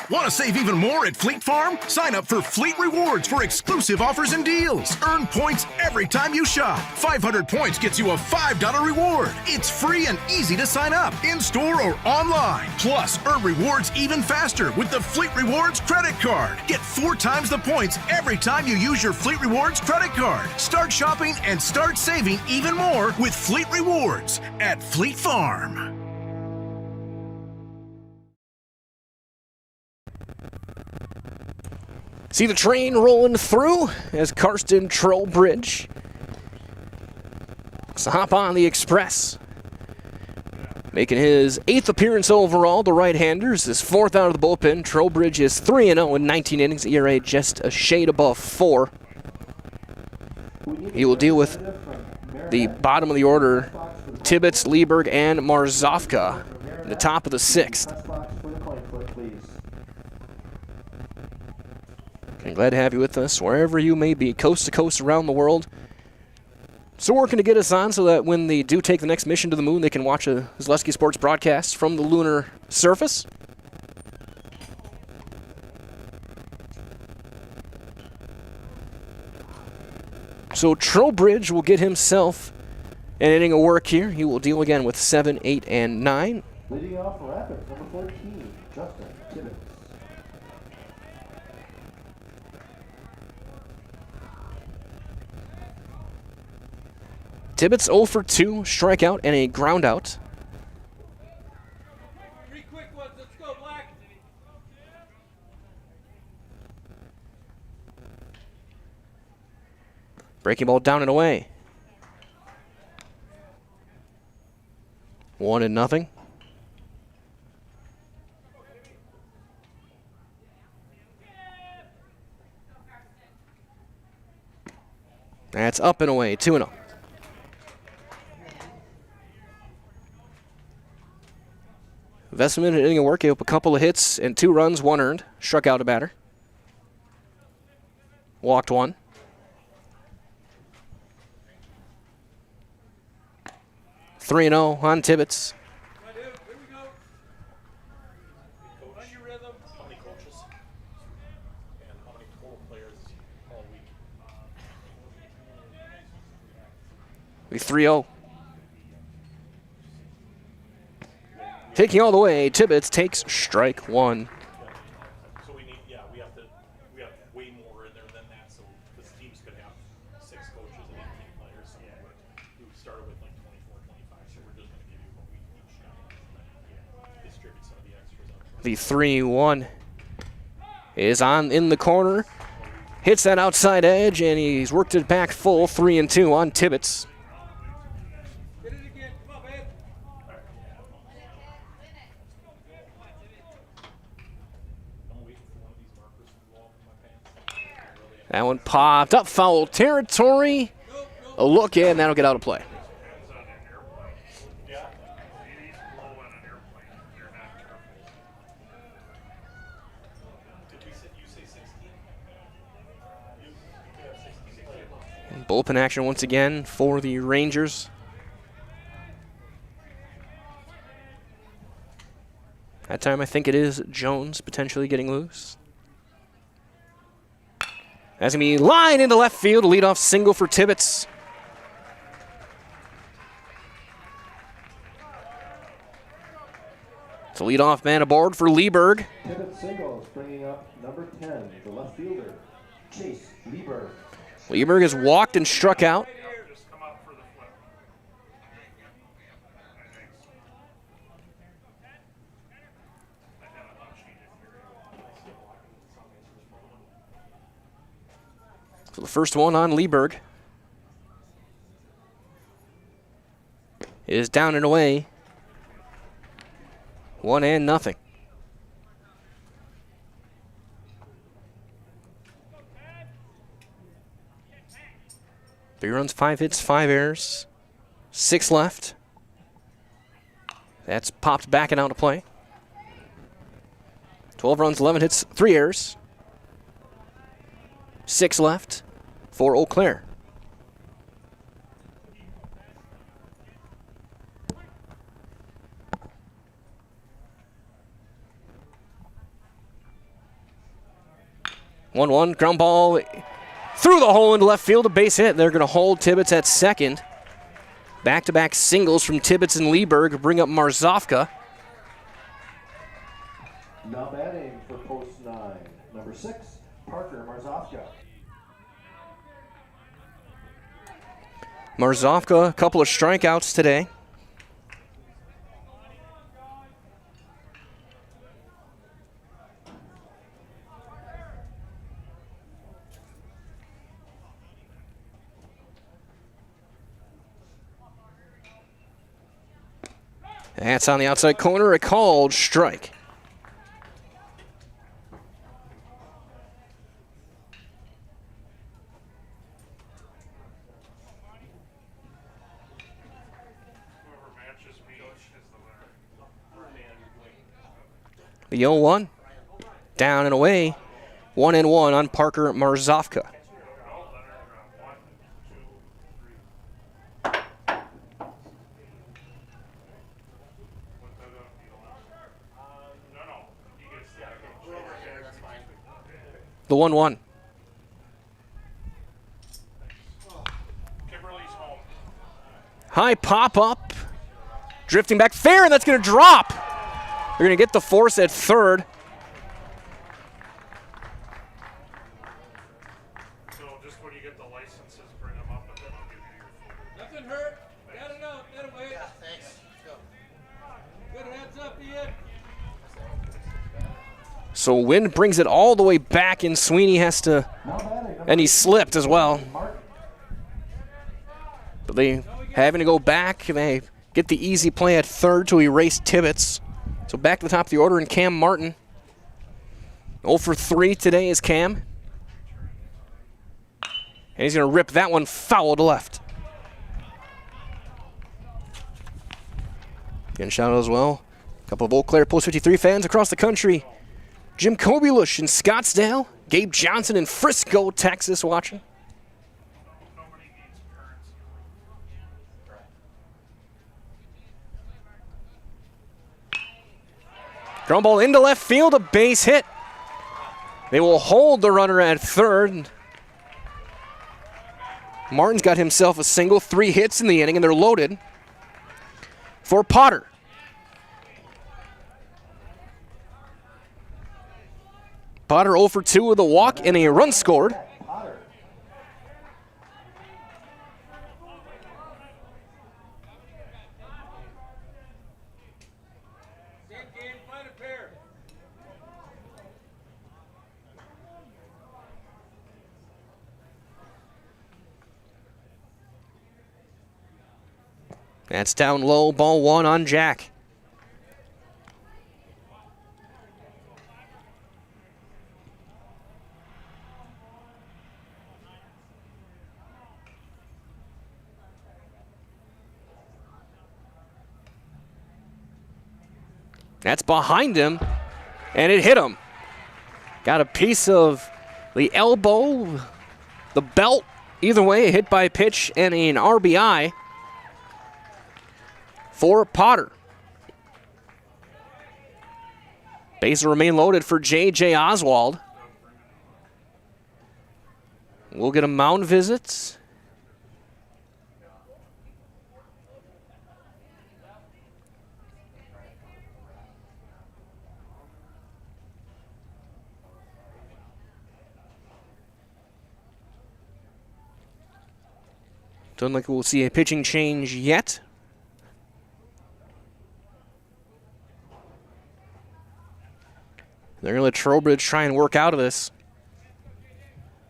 Want to save even more at Fleet Farm? Sign up for Fleet Rewards for exclusive offers and deals. Earn points every time you shop. 500 points gets you a $5 reward. It's free and easy to sign up, in-store or online. Plus, earn rewards even faster with the Fleet Rewards credit card. Get 4 times the points every time you use your Fleet Rewards credit card. Start shopping and start saving even more with Fleet Rewards at Fleet Farm. See the train rolling through as Karsten Trowbridge to hop on the Express. Making his 8th appearance overall, the right-handers, his 4th out of the bullpen. Trowbridge is 3-0 in 19 innings, ERA just a shade above 4. He will deal with the bottom of the order, Tibbetts, Lieberg, and Marzovka in the top of the 6th. I'm glad to have you with us wherever you may be, coast to coast around the world. Still working to get us on so that when they do take the next mission to the moon, they can watch a Zaleski Sports broadcast from the lunar surface. So Trowbridge will get himself an inning of work here. He will deal again with 7, 8, and 9. Leading off Rapids, number 14, Justin Tibbetts. Tibbetts 0 for 2, strikeout and a ground out. 3 quick ones, let's go, Black. Breaking ball down and away. 1-0. That's up and away, 2-0. Vesman in inning of work, gave up a couple of hits and 2 runs, 1 earned. Struck out a batter. Walked 1. Three 3-0 on Tibbetts. We 3-0. Taking all the way, Tibbetts takes strike 1. So we have way more in there than that. So this teams could have 6 coaches and 18 players. So we started with like 24, 25. So we're just going to give you what we each got. Distribute some of the extras out. The 3-1 is in the corner. Hits that outside edge, and he's worked it back full. 3-2 on Tibbetts. That one popped up, foul territory. A look in, that'll get out of play. And bullpen action once again for the Rangers. That time I think it is Jones potentially getting loose. That's going to be line into left field, a leadoff single for Tibbetts. It's a leadoff man aboard for Lieberg. Tibbetts singles, bringing up number 10, the left fielder, Chase Lieberg. Lieberg has walked and struck out. So the first one on Lieberg is down and away. 1-0. 3 runs, 5 hits, 5 errors. 6 left. That's popped back and out of play. 12 runs, 11 hits, 3 errors. 6 left for Eau Claire. One ground ball through the hole into left field, a base hit. They're going to hold Tibbetts at second. Back-to-back singles from Tibbetts and Lieberg bring up Marzovka. Now batting for post 9, number 6, Parker Marzovka. Marzovka, a couple of strikeouts today. That's on the outside corner, a called strike. The 0-1, down and away. 1-1 on Parker Marzovka. The 1-1. High pop up. Drifting back fair, and that's going to drop. They're going to get the force at third. So just when you get the licenses, bring them up, and then I'll give you your food. Nothing hurt. Got it out. Get away. Yeah, thanks. Good heads up, Ian. So Wind brings it all the way back, and Sweeney has to, and he slipped as well. But they having to go back, and they get the easy play at third to erase Tibbetts. So back to the top of the order, and Cam Martin. 0 for 3 today is Cam. And he's going to rip that one foul to left. Getting shout out as well. A couple of Eau Claire Post 53 fans across the country. Jim Kobelush in Scottsdale. Gabe Johnson in Frisco, Texas watching. Ground ball into left field, a base hit. They will hold the runner at third. Martin's got himself a single, 3 hits in the inning, and they're loaded for Potter. Potter 0 for 2 with a walk and a run scored. That's down low, ball 1 on Jack. That's behind him, and it hit him. Got a piece of the elbow, the belt. Either way, a hit by pitch and an RBI for Potter. Bases remain loaded for J.J. Oswald. We'll get a mound visit. Doesn't look like we'll see a pitching change yet. They're going to let Trowbridge try and work out of this.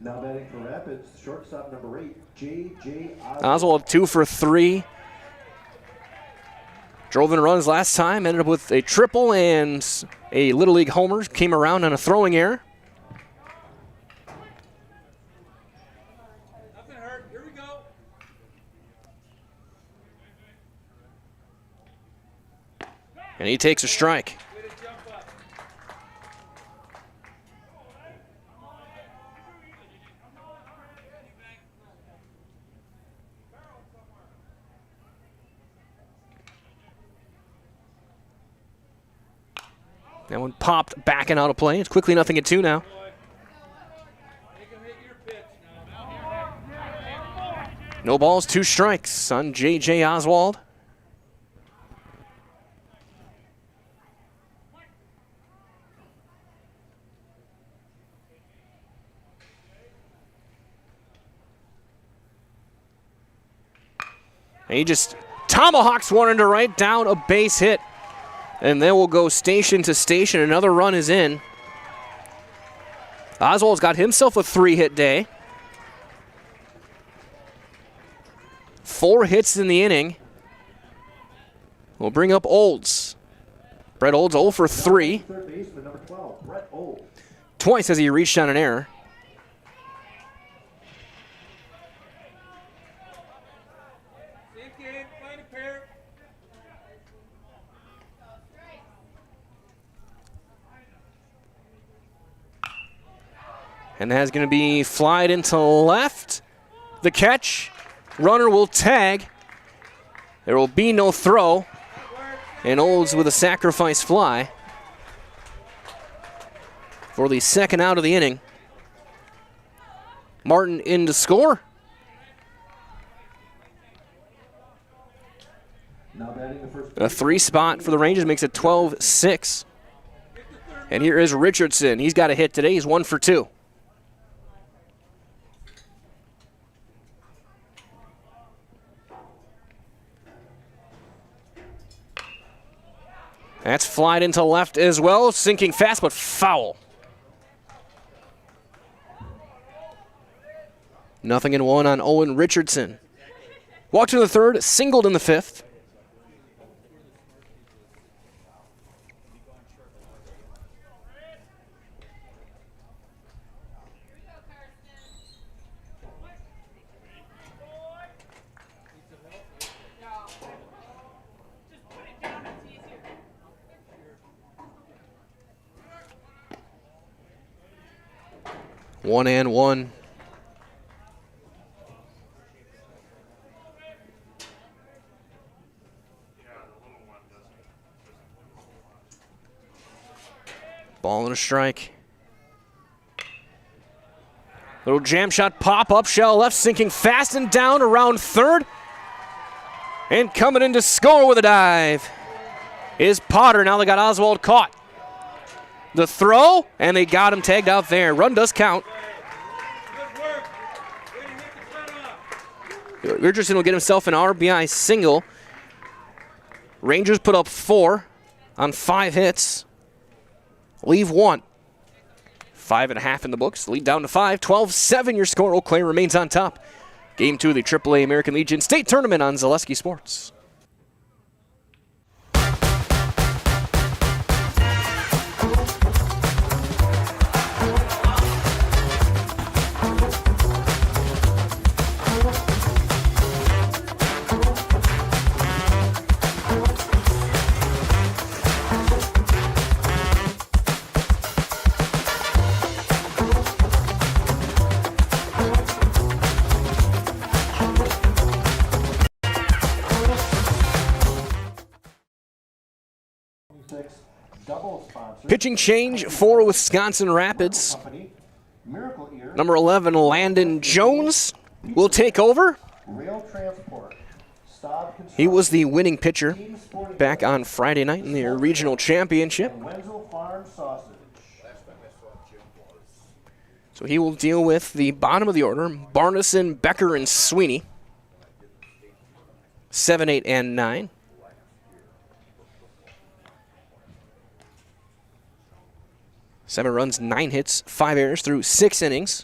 Now batting for Rapids, shortstop number 8, J.J. Oswald 2 for 3. Drove in runs last time, ended up with a triple and a Little League homer. Came around on a throwing error. Nothing hurt. Here we go. And he takes a strike. That one popped back and out of play. It's quickly 0-2 now. No balls, 2 strikes on J.J. Oswald. And he just tomahawks one into right, down, a base hit. And then we'll go station to station. Another run is in. Oswald's got himself a 3-hit day. 4 hits in the inning. We'll bring up Olds. Brett Olds 0 for 3. Third baseman number 12, Brett Olds. Twice as he reached on an error. And that's going to be flied into left. The catch. Runner will tag. There will be no throw. And Olds with a sacrifice fly for the second out of the inning. Martin in to score. Now batting the first A 3 spot for the Rangers makes it 12-6. And here is Richardson. He's got a hit today. He's 1 for 2. That's flied into left as well. Sinking fast, but foul. 0-1 on Owen Richardson. Walked in the third, singled in the fifth. One and one. Ball and a strike. Little jam shot pop up, shell left, sinking fast and down around third. And coming in to score with a dive is Potter. Now they got Oswald caught. The throw, and they got him tagged out there. Run does count. Richardson will get himself an RBI single. Rangers put up 4 on 5 hits. Leave 1. 5.5 in the books. Lead down to 5. 12-7 your score. Eau Claire remains on top. Game 2 of the AAA American Legion State Tournament on Zaleski Sports. Pitching change for Wisconsin Rapids. Number 11, Landon Jones, will take over. He was the winning pitcher back on Friday night in their regional championship. So he will deal with the bottom of the order, Barneson, Becker, and Sweeney. 7, 8, and 9. Seven runs, 9 hits, 5 errors through 6 innings.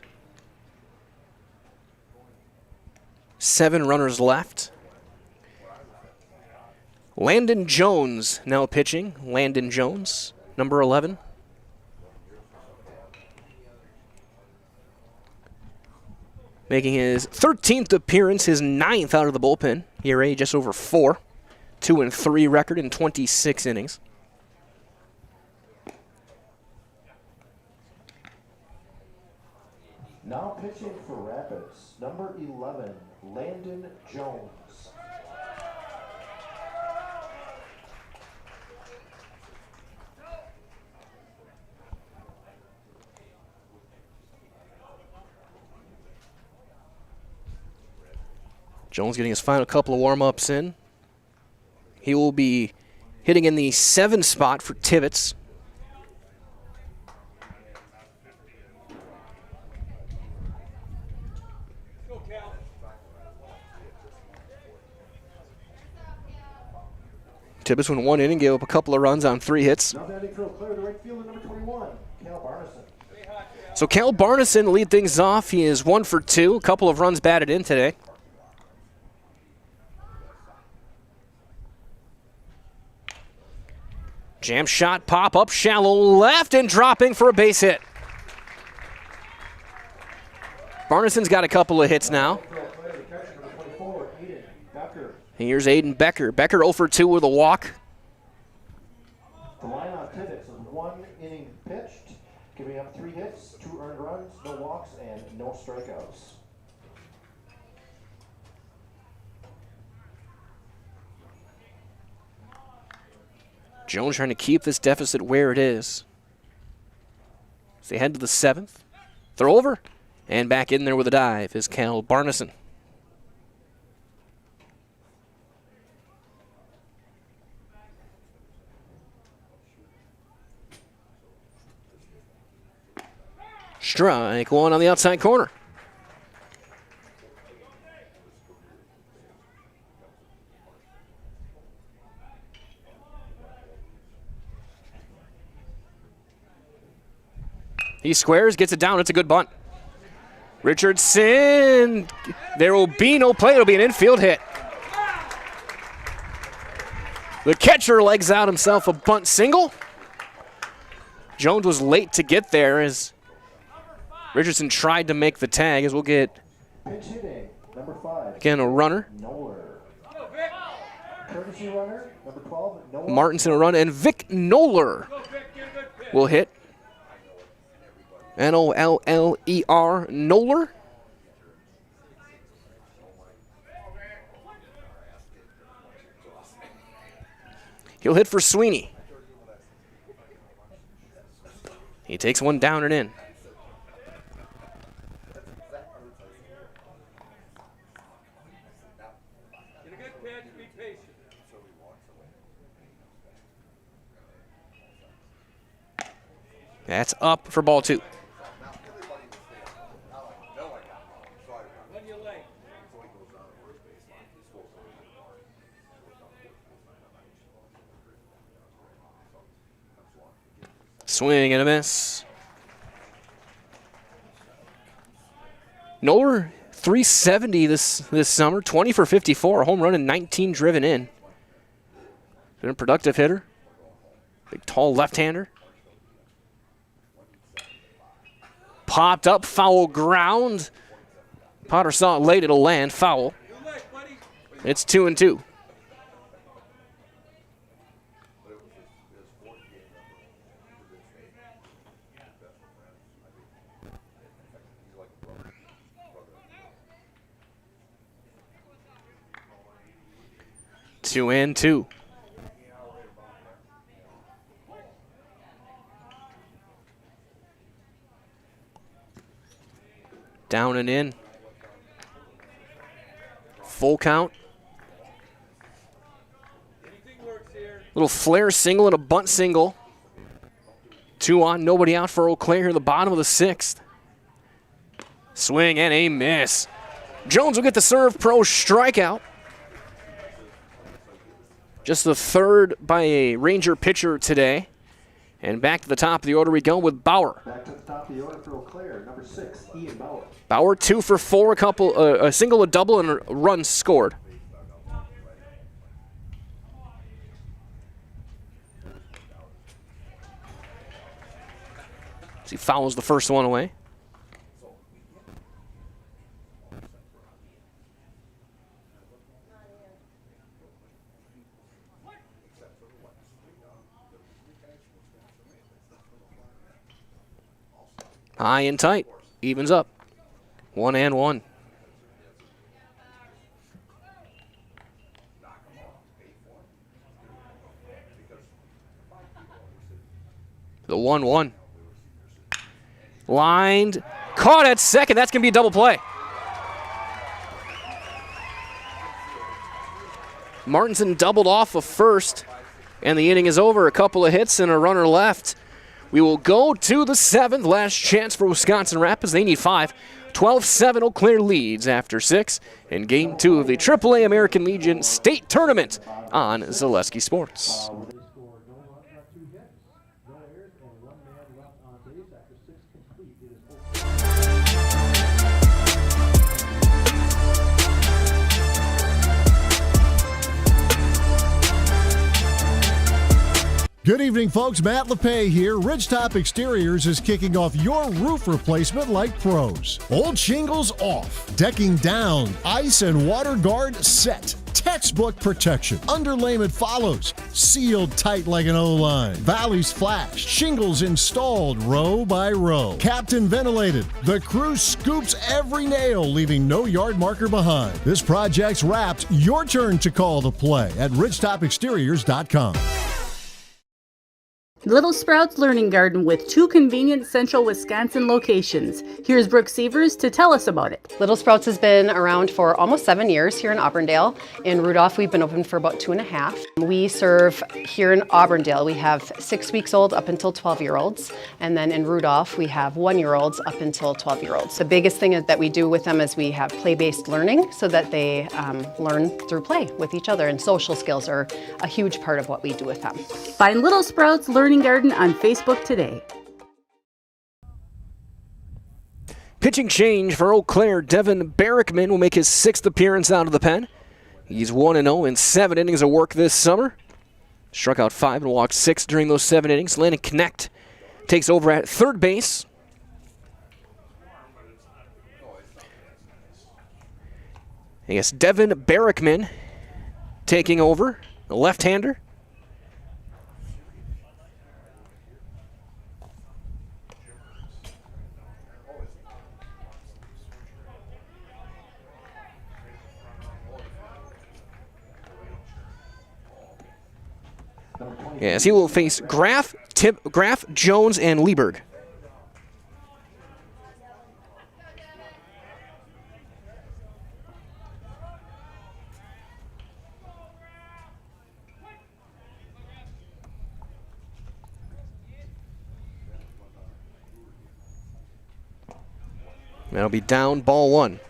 7 runners left. Landon Jones now pitching. Landon Jones, number 11. Making his 13th appearance, his 9th out of the bullpen. ERA just over 4. 2-3 record in 26 innings. Now pitching for Rapids, number 11, Landon Jones. Jones getting his final couple of warm-ups in. He will be hitting in the 7 spot for Tibbetts. Tibbetts went 1 inning, gave up a couple of runs on 3 hits. Now batting for Eau Claire, the right fielder, number 21, Cal Barneson. So Cal Barneson lead things off. He is 1 for 2, a couple of runs batted in today. Jam shot, pop up, shallow left, and dropping for a base hit. Barneson's got a couple of hits now. Here's Aiden Becker. Becker 0 for 2 with a walk. The line on Tibbetts is 1 inning pitched, giving up 3 hits, 2 earned runs, no walks, and no strikeouts. Jones trying to keep this deficit where it is. As they head to the 7th. Throw over, and back in there with a dive is Cal Barneson. Strike 1 on the outside corner. He squares, gets it down. It's a good bunt. Richardson, there will be no play. It'll be an infield hit. The catcher legs out himself a bunt single. Jones was late to get there as Richardson tried to make the tag, as we'll get, Pitch hitting, number 5. again, a runner. Noller. Courtesy runner, number 12, Noller. Martinson a run, and Vic Noller will hit. N-O-L-L-E-R, Noller. He'll hit for Sweeney. He takes one down and in. That's up for ball 2. Swing and a miss. Noller, 370 this summer, 20 for 54, a home run and 19 driven in. Been a productive hitter. Big, tall left-hander. Popped up, foul ground. Potter saw it late, it'll land, foul. It's 2-2. Two and two. Down and in. Full count. Little flare single and a bunt single. 2 on, nobody out for Eau Claire here in the bottom of the 6th. Swing and a miss. Jones will get the serve pro strikeout. Just the 3rd by a Ranger pitcher today. And back to the top of the order we go with Bauer. Back to the top of the order for Eau Claire, number 6, Ian Bauer. Bauer 2 for 4, a single, a double, and a run scored. As he fouls the first one away. High and tight, evens up. 1-1. The 1-1. Lined, caught at second. That's going to be a double play. Martinson doubled off of first, and the inning is over. A couple of hits and a runner left. We will go to the 7th. Last chance for Wisconsin Rapids. They need 5. 12-7, Eau Claire leads after 6 in Game 2 of the AAA American Legion State Tournament on Zaleski Sports. Good evening, folks. Matt LePay here. Ridgetop Exteriors is kicking off your roof replacement like pros. Old shingles off, decking down, ice and water guard set. Textbook protection. Underlayment follows. Sealed tight like an O-line. Valleys flashed. Shingles installed row by row. Captain ventilated. The crew scoops every nail, leaving no yard marker behind. This project's wrapped. Your turn to call the play at ridgetopexteriors.com. Little Sprouts Learning Garden with 2 convenient central Wisconsin locations. Here's Brooke Sievers to tell us about it. Little Sprouts has been around for almost 7 years here in Auburndale. In Rudolph, we've been open for about 2.5. We serve here in Auburndale, we have 6 weeks old up until 12-year-olds. And then in Rudolph, we have 1-year-olds up until 12-year-olds. The biggest thing that we do with them is we have play-based learning so that they learn through play with each other. And social skills are a huge part of what we do with them. Find Little Sprouts Learning Garden on Facebook today. Pitching change for Eau Claire. Devin Barrickman will make his 6th appearance out of the pen. He's 1-0 in 7 innings of work this summer. Struck out 5 and walked 6 during those 7 innings. Landon Knecht takes over at third base. I guess Devin Barrickman taking over, the left-hander. Yes, he will face Graff, Jones, and Lieberg. That'll be down, ball 1.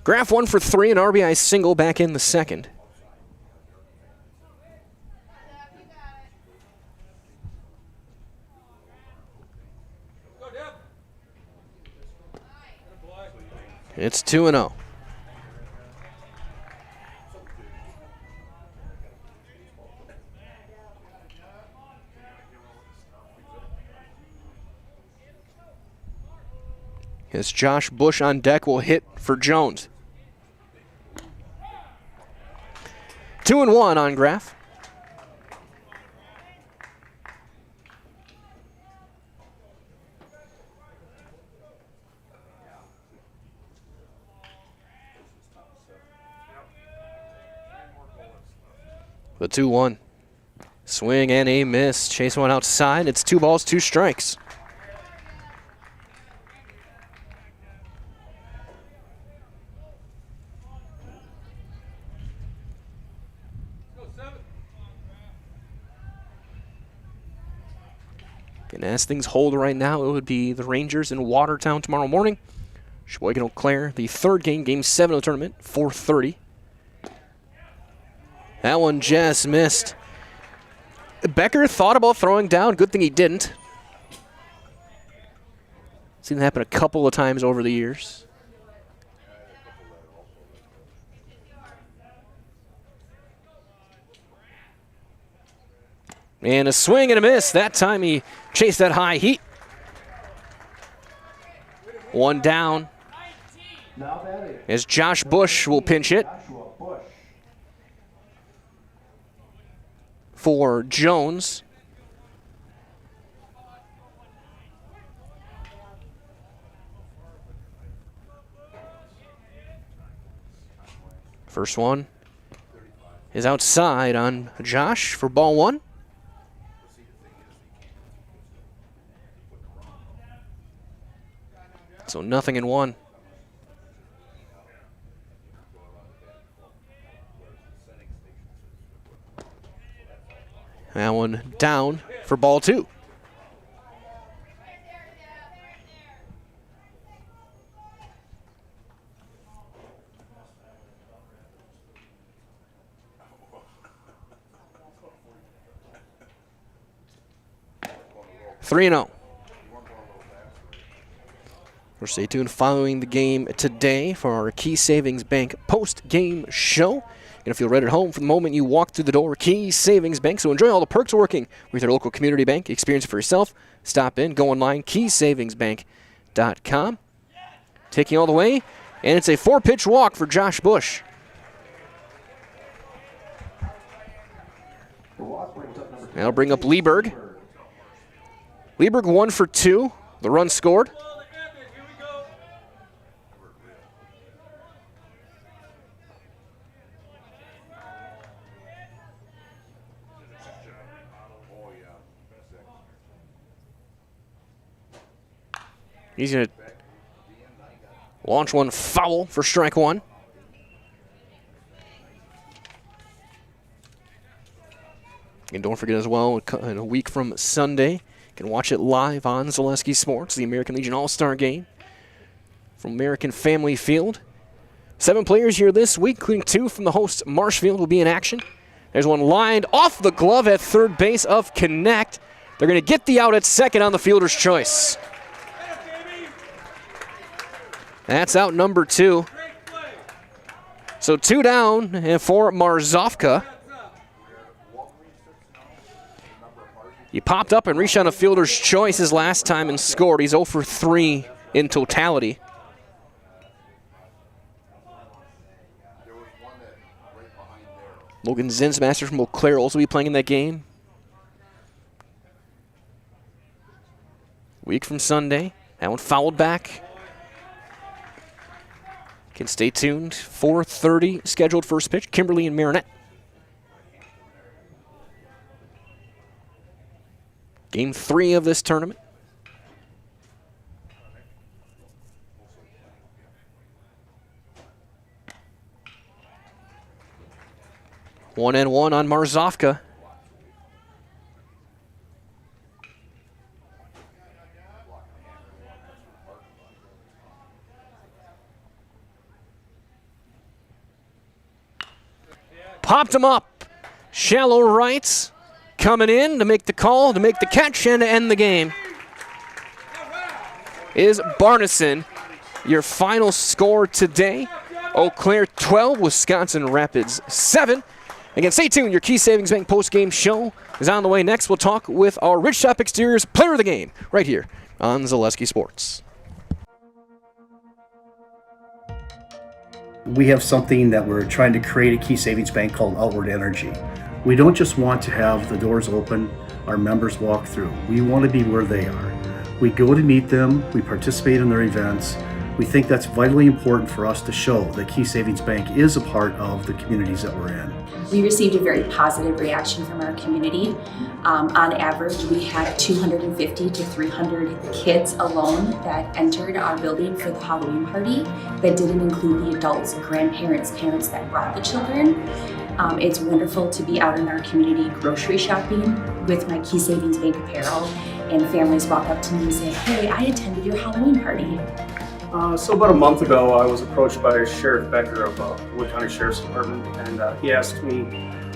Graff 1 for 3, an RBI single back in the second. It's 2-0. As Josh Bush on deck will hit for Jones. 2-1 on Graff. The 2-1. Swing and a miss. Chase one outside. It's 2 balls, 2 strikes. And as things hold right now, it would be the Rangers in Watertown tomorrow morning. Sheboygan Eau Claire, the third game, game 7 of the tournament, 4:30. That one just missed. Becker thought about throwing down. Good thing he didn't. Seen that happen a couple of times over the years. And a swing and a miss. That time he chased that high heat. 1 down. As Josh Bush will pinch it for Jones. First one is outside on Josh for ball 1. So 0-1. That one down for ball 2. Three and 0. Stay tuned following the game today for our Key Savings Bank post-game show. You're going to feel right at home from the moment you walk through the door. Key Savings Bank. So enjoy all the perks of working with your local community bank. Experience it for yourself. Stop in, go online, keysavingsbank.com. Taking all the way, and it's a 4-pitch walk for Josh Bush. That'll bring up Lieberg. Lieberg 1 for 2. The run scored. He's going to launch one foul for strike 1. And don't forget as well, in a week from Sunday, you can watch it live on Zaleski Sports, the American Legion All-Star Game from American Family Field. 7 players here this week, including 2 from the host Marshfield, will be in action. There's one lined off the glove at third base of Knecht. They're going to get the out at second on the fielder's choice. That's out number 2. So 2 down for Marzovka. He popped up and reached on a fielder's choice his last time and scored. He's 0 for 3 in totality. Logan Zinsmaster from Eau Claire also be playing in that game. Week from Sunday. That one fouled back. Can stay tuned. 4:30 scheduled first pitch. Kimberly and Marinette. Game 3 of this tournament. One and one on Marzovka. Popped him up. Shallow rights. Coming in to make the call, to make the catch, and to end the game is Barneson. Your final score today, Eau Claire 12, Wisconsin Rapids 7. Again, stay tuned. Your Key Savings Bank post-game show is on the way next. We'll talk with our Ridgetop Exteriors player of the game right here on Zaleski Sports. We have something that we're trying to create at Key Savings Bank called Outward Energy. We don't just want to have the doors open, our members walk through. We want to be where they are. We go to meet them, we participate in their events. We think that's vitally important for us to show that Key Savings Bank is a part of the communities that we're in. We received a very positive reaction from our community. On average, we had 250 to 300 kids alone that entered our building for the Halloween party. That didn't include the adults, grandparents, parents that brought the children. It's wonderful to be out in our community grocery shopping with my Key Savings Bank apparel, and families walk up to me and say, "Hey, I attended your Halloween party." So about a month ago, I was approached by Sheriff Becker of Wood County Sheriff's Department, and he asked me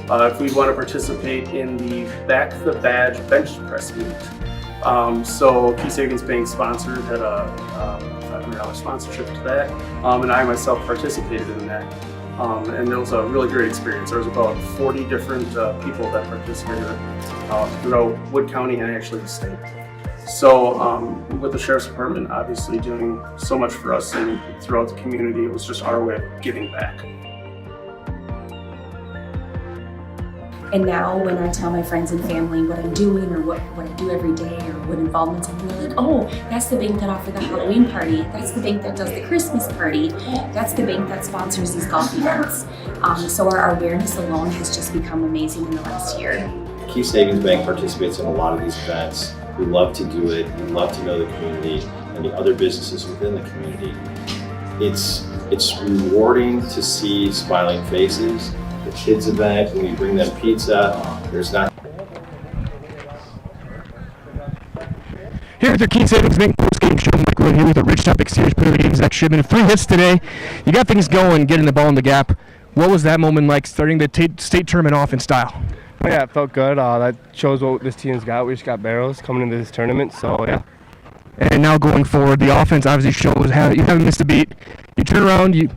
if we'd want to participate in the Back the Badge bench press meet. So Key Savings Bank sponsored, had a $500 sponsorship to that, and I myself participated in that. And it was a really great experience. There was about 40 different people that participated throughout Wood County and actually the state. So with the Sheriff's Department obviously doing so much for us and throughout the community, it was just our way of giving back. And now when I tell my friends and family what I'm doing or what I do every day or what involvements I'm doing, they're like, "Oh, that's the bank that offered the Halloween party. That's the bank that does the Christmas party. That's the bank that sponsors these golf events." So our awareness alone has just become amazing in the last year. Key Savings Bank participates in a lot of these events. We love to do it. We love to know the community and the other businesses within the community. It's rewarding to see smiling faces. The kids event, when we bring them pizza, there's not. Here at the Key Savings Bank post-game show, Mike Wood here with the Ridgetop Exteriors player of the game, Zach Shipman. 3 hits today. You got things going, getting the ball in the gap. What was that moment like, starting the state tournament off in style? Oh yeah, it felt good. That shows what this team's got. We just got barrels coming into this tournament, so yeah. And now going forward, the offense obviously shows you haven't missed a beat. You turn around, you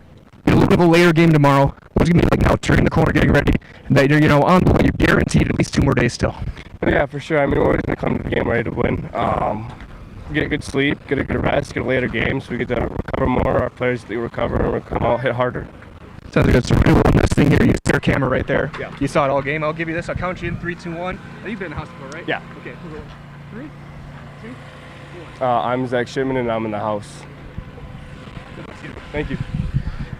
get a little bit of a later game tomorrow. What's it going to be like now, turning the corner, getting ready, that you're on the way, you're guaranteed at least 2 more days still? Yeah, for sure. I mean, we're always going to come to the game ready to win. Get a good sleep, get a good rest, get a later game so we get to recover more. Our players that recover and we'll come out, hit harder. Sounds like it's a really nice thing here. You see our camera right there. Yeah. You saw it all game. I'll give you this. I'll count you in 3, 2, 1. You've been in the house before, right? Yeah. Okay. 3, 2, 1. I'm Zach Shipman and I'm in the house. Thank you.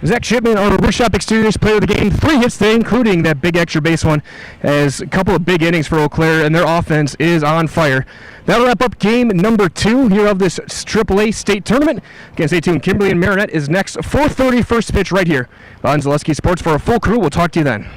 Zach Shipman, our Ridgetop Exteriors player of the game. 3 hits today, including that big extra base one, as a couple of big innings for Eau Claire, and their offense is on fire. That'll wrap up game number 2 here of this AAA state tournament. Again, stay tuned. Kimberly and Marinette is next. 4:30 first pitch right here on Zaleski Sports. For a full crew, we'll talk to you then.